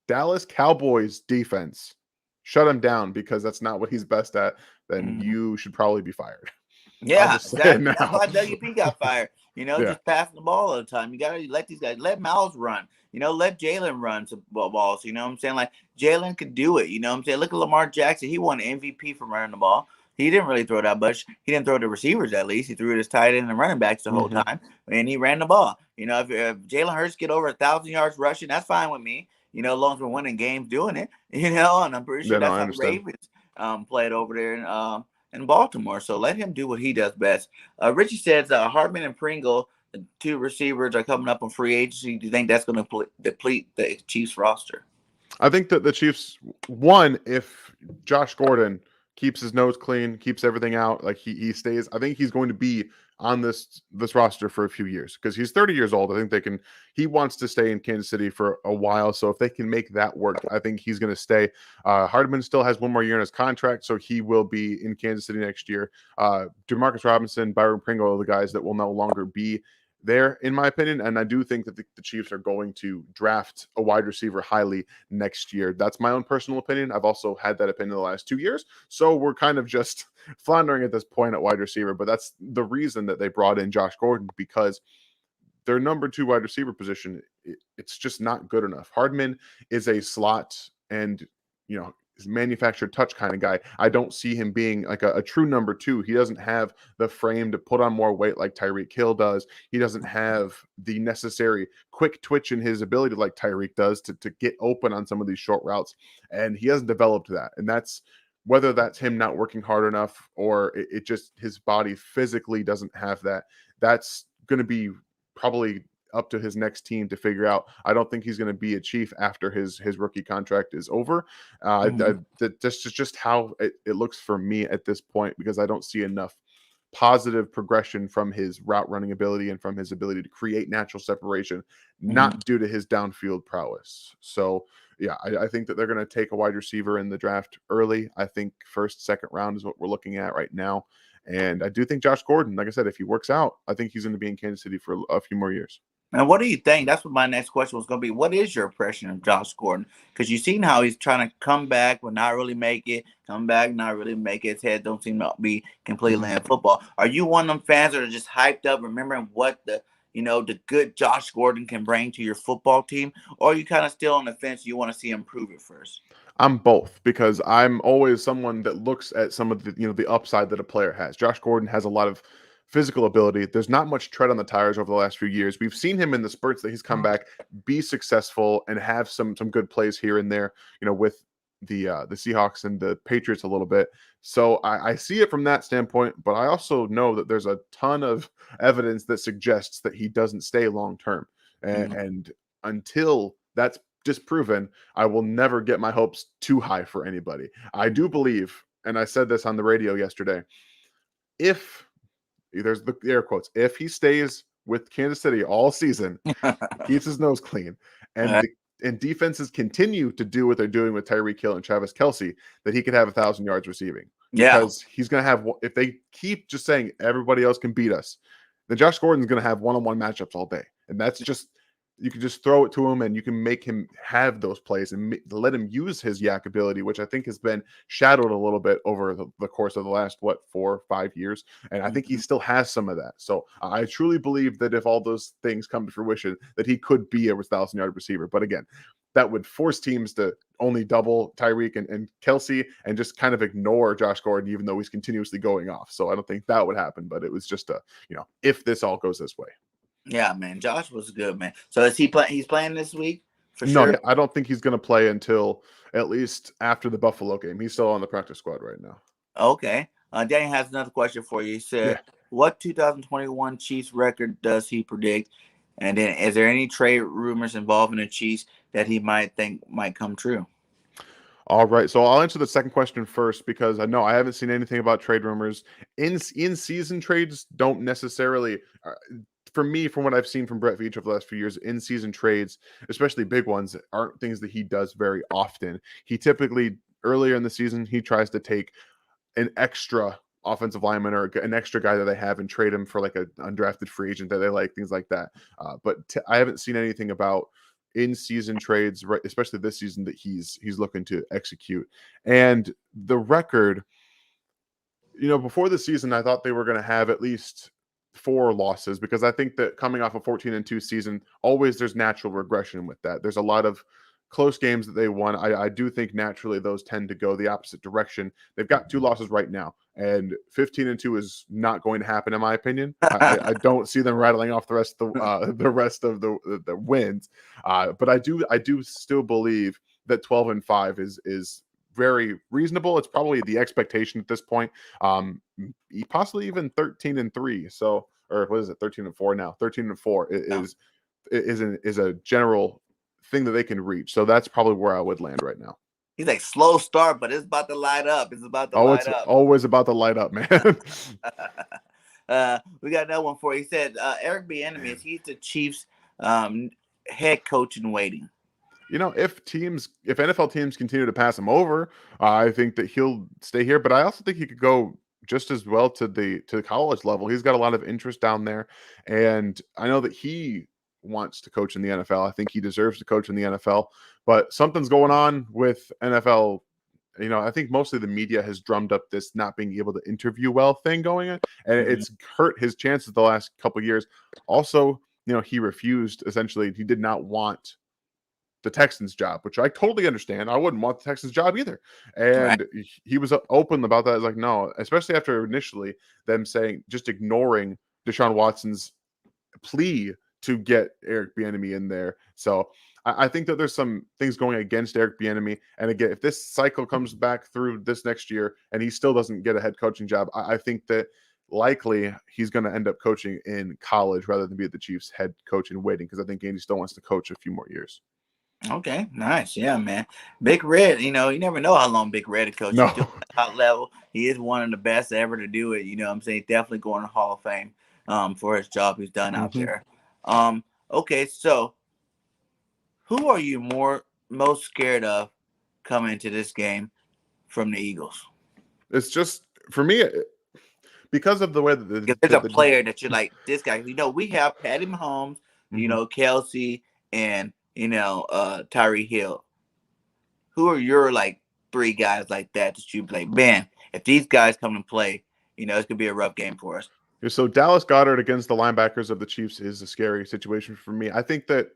Dallas Cowboys defense shut him down because that's not what he's best at, then Mm-hmm. you should probably be fired. I'll Yeah, just say it exactly. That's now. why WP got fired. Yeah. Just passing the ball all the time. You gotta let these guys let Miles run. Let Jalen run some balls. You know what I'm saying? Like Jalen could do it. You know what I'm saying? Look at Lamar Jackson. He won MVP from running the ball. He didn't really throw that much. He didn't throw to receivers at least. He threw it his tight end and running backs the whole Mhm. time, and he ran the ball. If Jalen Hurts get over 1,000 yards rushing, that's fine with me. As long as we're winning games doing it. And I'm pretty sure Yeah, no, that's I how the understand. Ravens played over there in Baltimore. So let him do what he does best. Richie says Hartman and Pringle, the 2 receivers, are coming up on free agency. Do you think that's going to deplete the Chiefs roster? I think that the Chiefs, one, if Josh Gordon keeps his nose clean, keeps everything out, like he stays, I think he's going to be on this roster for a few years because he's 30 years old. I think he wants to stay in Kansas City for a while. So if they can make that work, I think he's going to stay. Hardman still has one more year in his contract, so he will be in Kansas City next year. Demarcus Robinson, Byron Pringle are the guys that will no longer be there, in my opinion. And I do think that the Chiefs are going to draft a wide receiver highly next year. That's my own personal opinion. I've also had that opinion the last 2 years. So we're kind of just floundering at this point at wide receiver. But that's the reason that they brought in Josh Gordon, because their number 2 wide receiver position, it's just not good enough. Hardman is a slot and, manufactured touch kind of guy. I don't see him being like a true number 2. He doesn't have the frame to put on more weight like Tyreek Hill does. He doesn't have the necessary quick twitch in his ability like Tyreek does to get open on some of these short routes. And he hasn't developed that. And that's whether that's him not working hard enough or it just his body physically doesn't have that. That's going to be probably up to his next team to figure out. I don't think he's going to be a Chief after his rookie contract is over. That's just how it looks for me at this point, because I don't see enough positive progression from his route running ability and from his ability to create natural separation, not due to his downfield prowess. So yeah, I think that they're going to take a wide receiver in the draft early. I think first, second round is what we're looking at right now. And I do think Josh Gordon, like I said, if he works out, I think he's going to be in Kansas City for a few more years. And what do you think? That's what my next question was going to be. What is your impression of Josh Gordon? Because you've seen how he's trying to come back but not really make it, come back, not really make it. His head don't seem to be completely in football. Are you one of them fans that are just hyped up, remembering what the good Josh Gordon can bring to your football team? Or are you kind of still on the fence? You want to see him prove it first? I'm both, because I'm always someone that looks at some of the upside that a player has. Josh Gordon has a lot of physical ability. There's not much tread on the tires over the last few years. We've seen him in the spurts that he's come back, be successful, and have some good plays here and there, with the Seahawks and the Patriots a little bit. So I see it from that standpoint, but I also know that there's a ton of evidence that suggests that he doesn't stay long term. And until that's disproven, I will never get my hopes too high for anybody. I do believe, and I said this on the radio yesterday, if there's the air quotes, if he stays with Kansas City all season, keeps his nose clean, and defenses continue to do what they're doing with Tyreek Hill and Travis Kelce, that he could have 1,000 yards receiving. Because he's going to have, if they keep just saying everybody else can beat us, then Josh Gordon's going to have one-on-one matchups all day. And that's just, you can just throw it to him and you can make him have those plays and let him use his yak ability, which I think has been shadowed a little bit over the course of the last, 4 or 5 years. And I think he still has some of that. So I truly believe that if all those things come to fruition, that he could be a 1,000-yard receiver. But again, that would force teams to only double Tyreek and Kelce and just kind of ignore Josh Gordon, even though he's continuously going off. So I don't think that would happen, but it was just if this all goes this way. Yeah, man. Josh was good, man. So is he playing? He's playing this week for No, sure? I don't think he's going to play until at least after the Buffalo game. He's still on the practice squad right now. Okay. Daniel has another question for you. He said, what 2021 Chiefs record does he predict? And then is there any trade rumors involving the Chiefs that he might think might come true? All right, so I'll answer the second question first, because I know I haven't seen anything about trade rumors. In-season trades don't necessarily for me, from what I've seen from Brett Veach over the last few years, in-season trades, especially big ones, aren't things that he does very often. He typically, earlier in the season, he tries to take an extra offensive lineman or an extra guy that they have and trade him for like an undrafted free agent that they like, things like that. But I haven't seen anything about in-season trades, right, especially this season, that he's looking to execute. And the record, before the season, I thought they were going to have at least 4 losses, because I think that coming off a 14-2 season, always there's natural regression with that. There's a lot of close games that they won. I do think naturally those tend to go the opposite direction. They've got 2 losses right now, and 15-2 is not going to happen, in my opinion. I don't see them rattling off the rest of the wins. But I do still believe that 12-5 is very reasonable. It's probably the expectation at this point. Possibly even 13-3. So, or what is it? 13-4 now. 13-4 is a general thing that they can reach. So that's probably where I would land right now. He's like, slow start, but it's about to light up. It's about to light up. Always about to light up, man. We got another one for you. He said, Eric Bieniemy, he's the Chiefs head coach in waiting. If NFL teams continue to pass him over, I think that he'll stay here. But I also think he could go just as well to the college level. He's got a lot of interest down there, and I know that he wants to coach in the NFL. I think he deserves to coach in the NFL, but something's going on with NFL. I think mostly the media has drummed up this not being able to interview well thing going on, and Mhm. it's hurt his chances the last couple of years. Also, he refused. Essentially, he did not want the Texans job, which I totally understand. I wouldn't want the Texans job either. Right. And he was open about that. Like, no, especially after initially them saying, just ignoring Deshaun Watson's plea to get Eric Bieniemy in there. So I think that there's some things going against Eric Bieniemy. And again, if this cycle comes back through this next year and he still doesn't get a head coaching job, I think that likely he's going to end up coaching in college rather than be at the Chiefs head coach in waiting, because I think Andy still wants to coach a few more years. Okay, nice. Yeah, man. Big Red, you never know how long Big Red is coach. He's doing No. it at top level. He is one of the best ever to do it. You know what I'm saying? Definitely going to Hall of Fame for his job he's done out Mhm. there. Okay, so who are you most scared of coming into this game from the Eagles? It's just for me because of the way that If there's a player that you're like, this guy, we have Patty Mahomes, Mhm. Kelsey, and Tyree Hill. Who are your like three guys like that you play? Man, if these guys come and play, it's gonna be a rough game for us. So Dallas Goddard against the linebackers of the Chiefs is a scary situation for me. I think that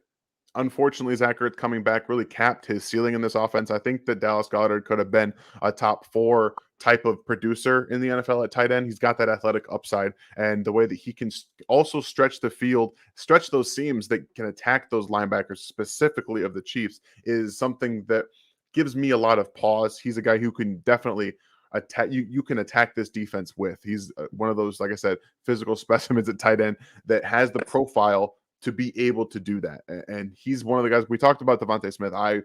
unfortunately Zach Ertz coming back really capped his ceiling in this offense. I think that Dallas Goddard could have been a top 4 type of producer in the NFL at tight end. He's got that athletic upside, and the way that he can also stretch the field, stretch those seams that can attack those linebackers specifically of the Chiefs is something that gives me a lot of pause. He's a guy who can definitely attack you can attack this defense with. He's one of those, like I said, physical specimens at tight end that has the profile to be able to do that. And he's one of the guys. We talked about Devontae Smith. I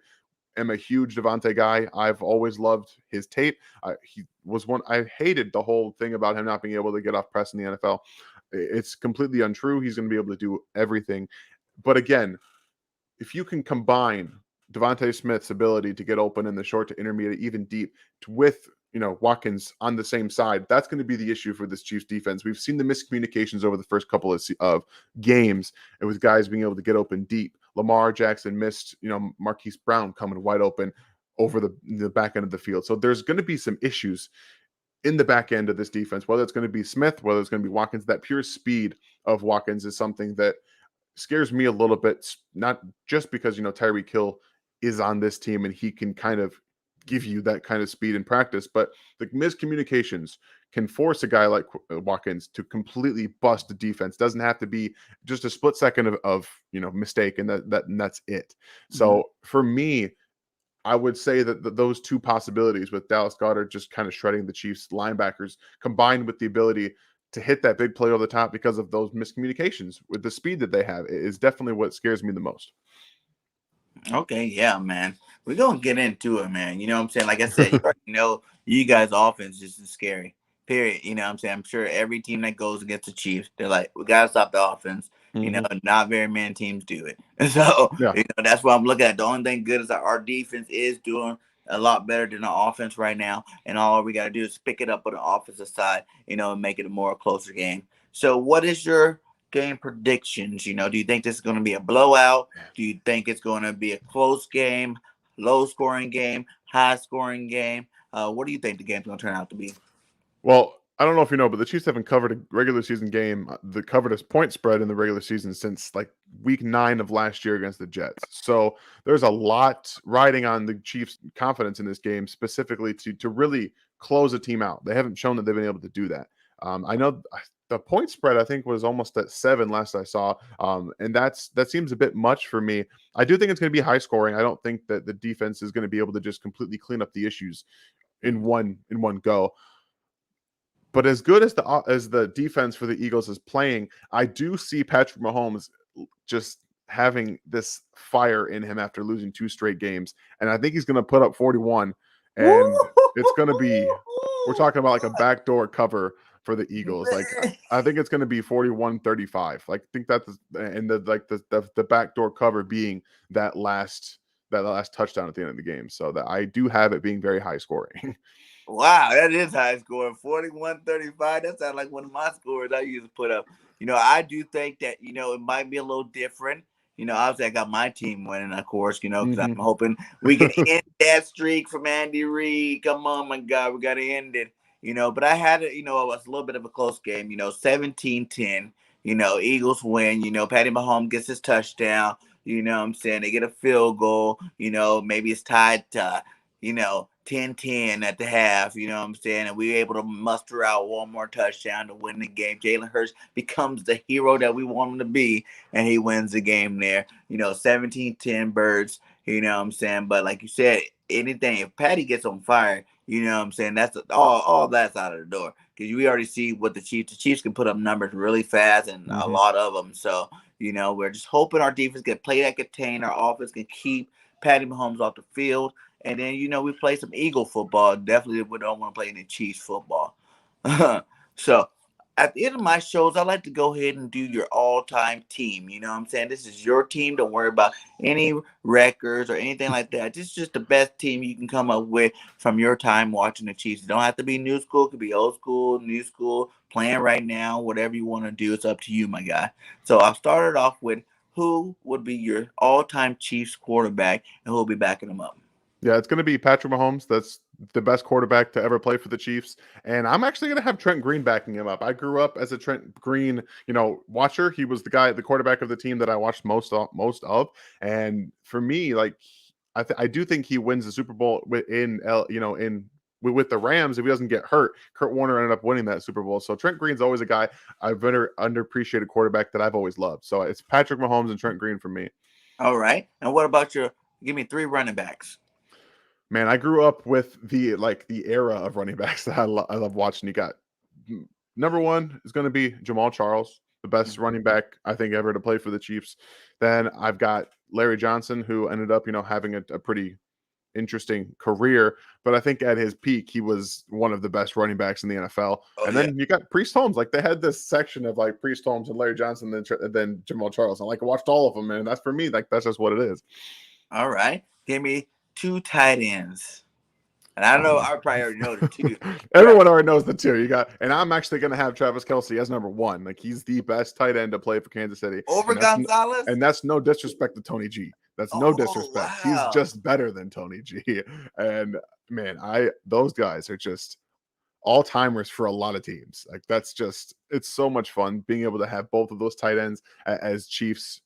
am a huge Devontae guy. I've always loved his tape. He was one. I hated the whole thing about him not being able to get off press in the NFL. It's completely untrue. He's going to be able to do everything. But again, if you can combine Devontae Smith's ability to get open in the short to intermediate, even deep, with Watkins on the same side, that's going to be the issue for this Chiefs defense. We've seen the miscommunications over the first couple of games, and with guys being able to get open deep. Lamar Jackson missed, Marquise Brown coming wide open over the back end of the field. So there's going to be some issues in the back end of this defense, whether it's going to be Smith, whether it's going to be Watkins. That pure speed of Watkins is something that scares me a little bit, not just because Tyreek Hill is on this team and he can kind of give you that kind of speed in practice, but the miscommunications can force a guy like Watkins to completely bust the defense. Doesn't have to be just a split second of mistake, and that's it. Mhm. So for me, I would say that those two possibilities with Dallas Goddard just kind of shredding the Chiefs linebackers, combined with the ability to hit that big play over the top because of those miscommunications with the speed that they have, is definitely what scares me the most. Okay, yeah, man. We're gonna get into it, man. You know what I'm saying? Like I said, you already know you guys' offense is just scary. Period. You know what I'm saying? I'm sure every team that goes against the Chiefs, they're like, we gotta stop the offense. Mhm. Not very many teams do it. So, Yeah. that's what I'm looking at. The only thing good is that our defense is doing a lot better than our offense right now. And all we gotta do is pick it up on the offensive side, and make it a more closer game. So what is your game predictions? Do you think this is gonna be a blowout? Do you think it's going to be a close game, low scoring game, high scoring game? What do you think the game's going to turn out to be? Well, I don't know if you know, but the Chiefs haven't covered a regular season game that covered a point spread in the regular season since like week 9 of last year against the Jets. So there's a lot riding on the Chiefs' confidence in this game, specifically to really close a team out. They haven't shown that they've been able to do that. I know the point spread I think was almost at 7 last I saw, and that seems a bit much for me. I do think it's going to be high scoring. I don't think that the defense is going to be able to just completely clean up the issues in one go. But as good as the defense for the Eagles is playing, I do see Patrick Mahomes just having this fire in him after losing 2 straight games, and I think he's going to put up 41, and it's going to be we're talking about like a backdoor cover for the Eagles. Like I think it's going to be 41-35. Like I think that's and the backdoor cover being that last touchdown at the end of the game. So that I do have it being very high scoring. Wow, that is high score. 41-35. That sounds like one of my scores I used to put up. I do think that, it might be a little different. Obviously I got my team winning, of course, because I'm Hmm. hoping we can end that streak from Andy Reid. Come on, my God, we got to end it. But I had it, it was a little bit of a close game, 17-10. Eagles win. Patty Mahomes gets his touchdown. You know what I'm saying? They get a field goal. Maybe it's tied to 10-10 at the half, you know what I'm saying? And we were able to muster out one more touchdown to win the game. Jalen Hurts becomes the hero that we want him to be, and he wins the game there. 17-10 birds, you know what I'm saying? But like you said, anything, if Patty gets on fire, you know what I'm saying? That's all that's out of the door. Because we already see what the Chiefs can put up numbers really fast and a Hmm. lot of them. So, we're just hoping our defense can play that contain, our offense can keep Patty Mahomes off the field. And then, we play some Eagle football. Definitely we don't want to play any Chiefs football. So at the end of my shows, I like to go ahead and do your all-time team. You know what I'm saying? This is your team. Don't worry about any records or anything like that. This is just the best team you can come up with from your time watching the Chiefs. It don't have to be new school. It could be old school, new school, playing right now, whatever you want to do. It's up to you, my guy. So I'll start it off with who would be your all-time Chiefs quarterback and who will be backing them up. Yeah, it's going to be Patrick Mahomes. That's the best quarterback to ever play for the Chiefs. And I'm actually going to have Trent Green backing him up. I grew up as a Trent Green, watcher. He was the quarterback of the team that I watched most of. And for me, like, I do think he wins the Super Bowl with the Rams if he doesn't get hurt. Kurt Warner ended up winning that Super Bowl. So Trent Green's always a guy I've been underappreciated quarterback that I've always loved. So it's Patrick Mahomes and Trent Green for me. All right. And what about give me three running backs? Man, I grew up with the era of running backs that I love watching. You got number one is going to be Jamal Charles, the best running back I think ever to play for the Chiefs. Then I've got Larry Johnson, who ended up having a pretty interesting career, but I think at his peak he was one of the best running backs in the NFL. Oh And yeah. then you got Priest Holmes. Like they had this section of like Priest Holmes and Larry Johnson, then Jamal Charles. I watched all of them, man. That's for me. Like that's just what it is. All right. Give me two tight ends. And I know Um, I probably already know the two. Right. Everyone already knows the two. And I'm actually going to have Travis Kelce as number one. Like he's the best tight end to play for Kansas City, Over and that's Gonzalez? and that's no disrespect to Tony G. That's no Oh disrespect. He's wow. just better than Tony G. And man, those guys are just all timers for a lot of teams. Like it's so much fun being able to have both of those tight ends as Chiefs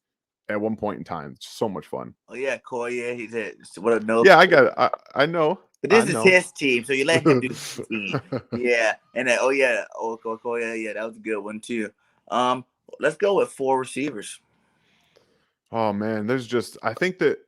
at one point in time. It's so much fun. Oh yeah, Corey. Yeah, he's a what a no. Yeah, I got it. I know. But I this is know. his team, so you let him do his team. Yeah. And then, yeah, that was a good one too. Um, let's go with four receivers. Oh man, I think that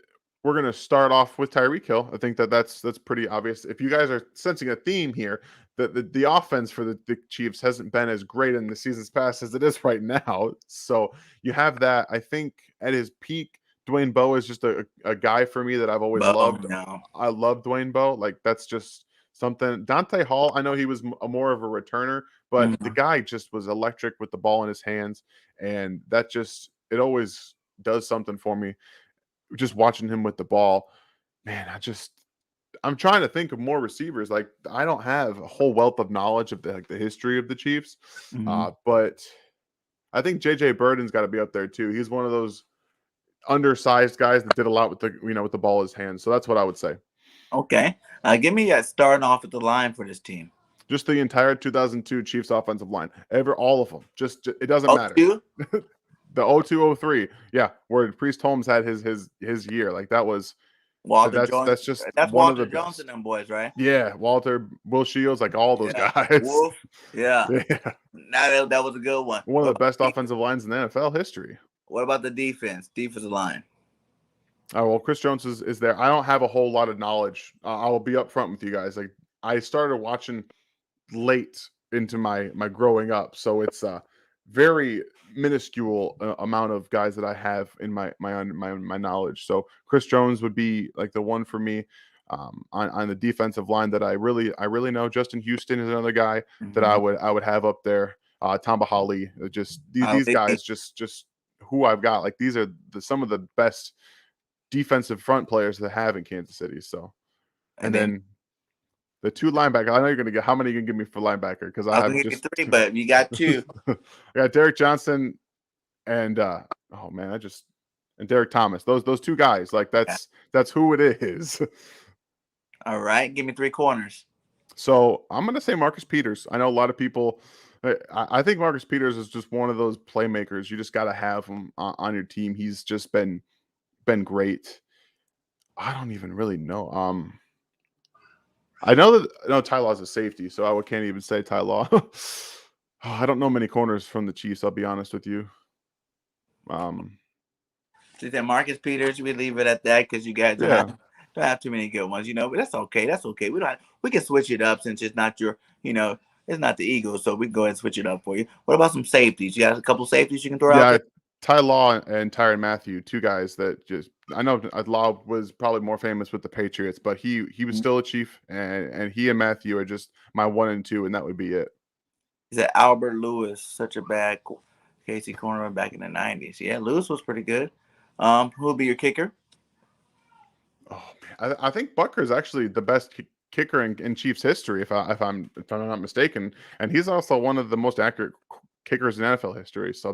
we're gonna start off with Tyreek Hill. I think that's pretty obvious. If you guys are sensing a theme here, that the offense for the Chiefs hasn't been as great in the seasons past as it is right now. So you have that. I think at his peak, Dwayne Bowe is just a guy for me that I've always Oh loved. no. I love Dwayne Bowe. Like that's just something. Dante Hall, I know he was more of a returner, but the Mhm. guy just was electric with the ball in his hands, and that just it always does something for me just watching him with the ball. Man, I'm trying to think of more receivers. Like I don't have a whole wealth of knowledge of the history of the Chiefs, Mhm. but I think JJ Burden's got to be up there too. He's one of those undersized guys that did a lot with the ball in his hands. So that's what I would say. Okay. Give me a starting off at the line for this team. Just the entire 2002 Chiefs offensive line, all of them. Just it doesn't Oh, matter. two? The 0203, yeah, where Priest Holmes had his year. Like that was Walter that's Jones. that's just That's one of Walter the Jones best. and them boys, right? Yeah, Walter, Will Shields, like all those Yeah. guys. Wolf. Yeah. Yeah, Now that was a good one. one of the best offensive lines in the NFL history. What about the defense? Defensive line. Oh well, Chris Jones is there. I don't have a whole lot of knowledge. I'll be upfront with you guys. Like I started watching late into my growing up, so it's a very minuscule amount of guys that I have in my knowledge. So Chris Jones would be like the one for me. On the defensive line that I really know. Justin Houston is another guy that Mm-hmm. I would have up there. Tamba Hali, just these Ali. guys, just who I've got. Like these are some of the best defensive front players that have in Kansas City. So, and And then then The two linebacker. I know you're going to get how many you can give me for linebacker because I I'm have gonna give you just three, but you got two. I got Derek Johnson and oh man, and Derek Thomas. Those two guys, like Yeah. that's who it is. All right, give me three corners. So I'm gonna say Marcus Peters. I know a lot of people. I think Marcus Peters is just one of those playmakers. You just got to have him on your team. He's just been great. I don't even really know. I know that Ty Law's a safety, so I can't even say Ty Law. I don't know many corners from the Chiefs. I'll be honest with you. So then Marcus Peters, we leave it at that because you guys Yeah, don't have too many good ones, but that's okay. That's okay. We can switch it up since it's not it's not the Eagles, so we can go ahead and switch it up for you. What about some safeties? You got a couple safeties you can throw out yeah. there? Ty Law and Tyrann Mathieu, two guys that just I know Law was probably more famous with the Patriots, but he was still a Chief, and he and Matthew are just my 1 and 2, and that would be it. He said Albert Lewis, such a bad Casey corner back in the 90s. Yeah, Lewis was pretty good. Who'll be your kicker? Oh man, I think Butker is actually the best kicker in Chiefs history, if I'm not mistaken, and he's also one of the most accurate kickers in NFL history. So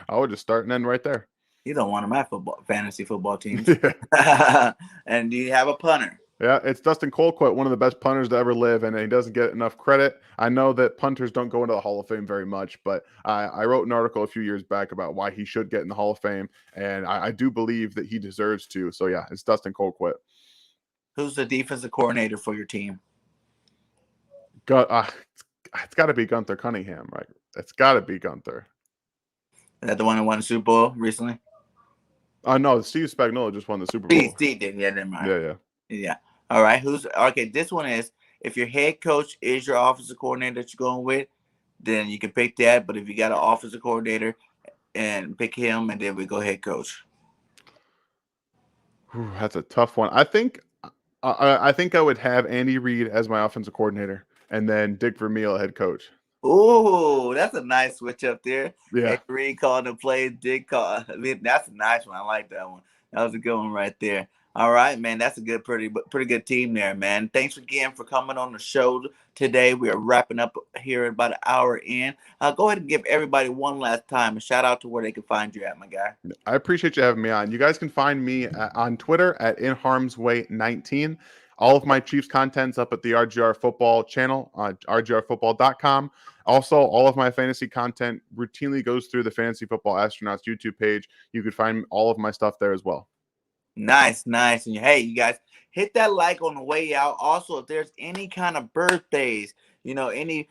I would just start and end right there. He's on one of my fantasy football teams. Yeah. And do you have a punter? Yeah, it's Dustin Colquitt, one of the best punters to ever live, and he doesn't get enough credit. I know that punters don't go into the Hall of Fame very much, but I wrote an article a few years back about why he should get in the Hall of Fame, and I do believe that he deserves to. So yeah, it's Dustin Colquitt. Who's the defensive coordinator for your team? It's got to be Gunther Cunningham, right? It's got to be Gunther. Is that the one who won the Super Bowl recently? No, Steve Spagnuolo just won the Super Bowl. Steve did. Yeah, never mind. Yeah. All right. This one is, if your head coach is your offensive coordinator that you're going with, then you can pick that. But if you got an offensive coordinator, and pick him, and then we go head coach. Whew, that's a tough one. I think I would have Andy Reid as my offensive coordinator, and then Dick Vermeil head coach. Ooh, that's a nice switch up there. Yeah. Andy Reid calling the plays, Dick call. I mean, that's a nice one. I like that one. That was a good one right there. All right, man. That's a pretty good team there, man. Thanks again for coming on the show today. We are wrapping up here about an hour in. Go ahead and give everybody one last time a shout out to where they can find you at, my guy. I appreciate you having me on. You guys can find me on Twitter at InHarmsWay19. All of my Chiefs content's up at the RGR Football channel, rgrfootball.com. Also, all of my fantasy content routinely goes through the Fantasy Football Astronauts YouTube page. You can find all of my stuff there as well. Nice. And hey, you guys, hit that like on the way out. Also, if there's any kind of birthdays, any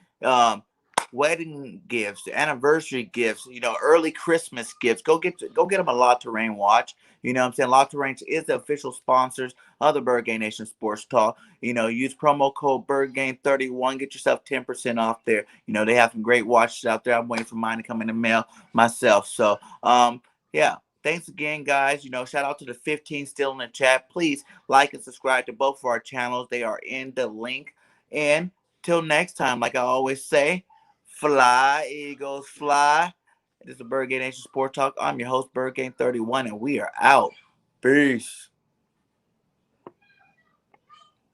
wedding gifts, anniversary gifts, early Christmas gifts, go get them a La Terrain watch. You know what I'm saying? La Terrain is the official sponsors of the Bird Gang Nation Sports Talk. Use promo code BirdGang31. Get yourself 10% off there. They have some great watches out there. I'm waiting for mine to come in the mail myself. So, yeah. Thanks again, guys. Shout out to the 15 still in the chat. Please like and subscribe to both of our channels. They are in the link. And till next time, like I always say, fly, Eagles, fly. This is the Bird Gang Nation Sport Talk. I'm your host, Bird Gang 31, and we are out. Peace.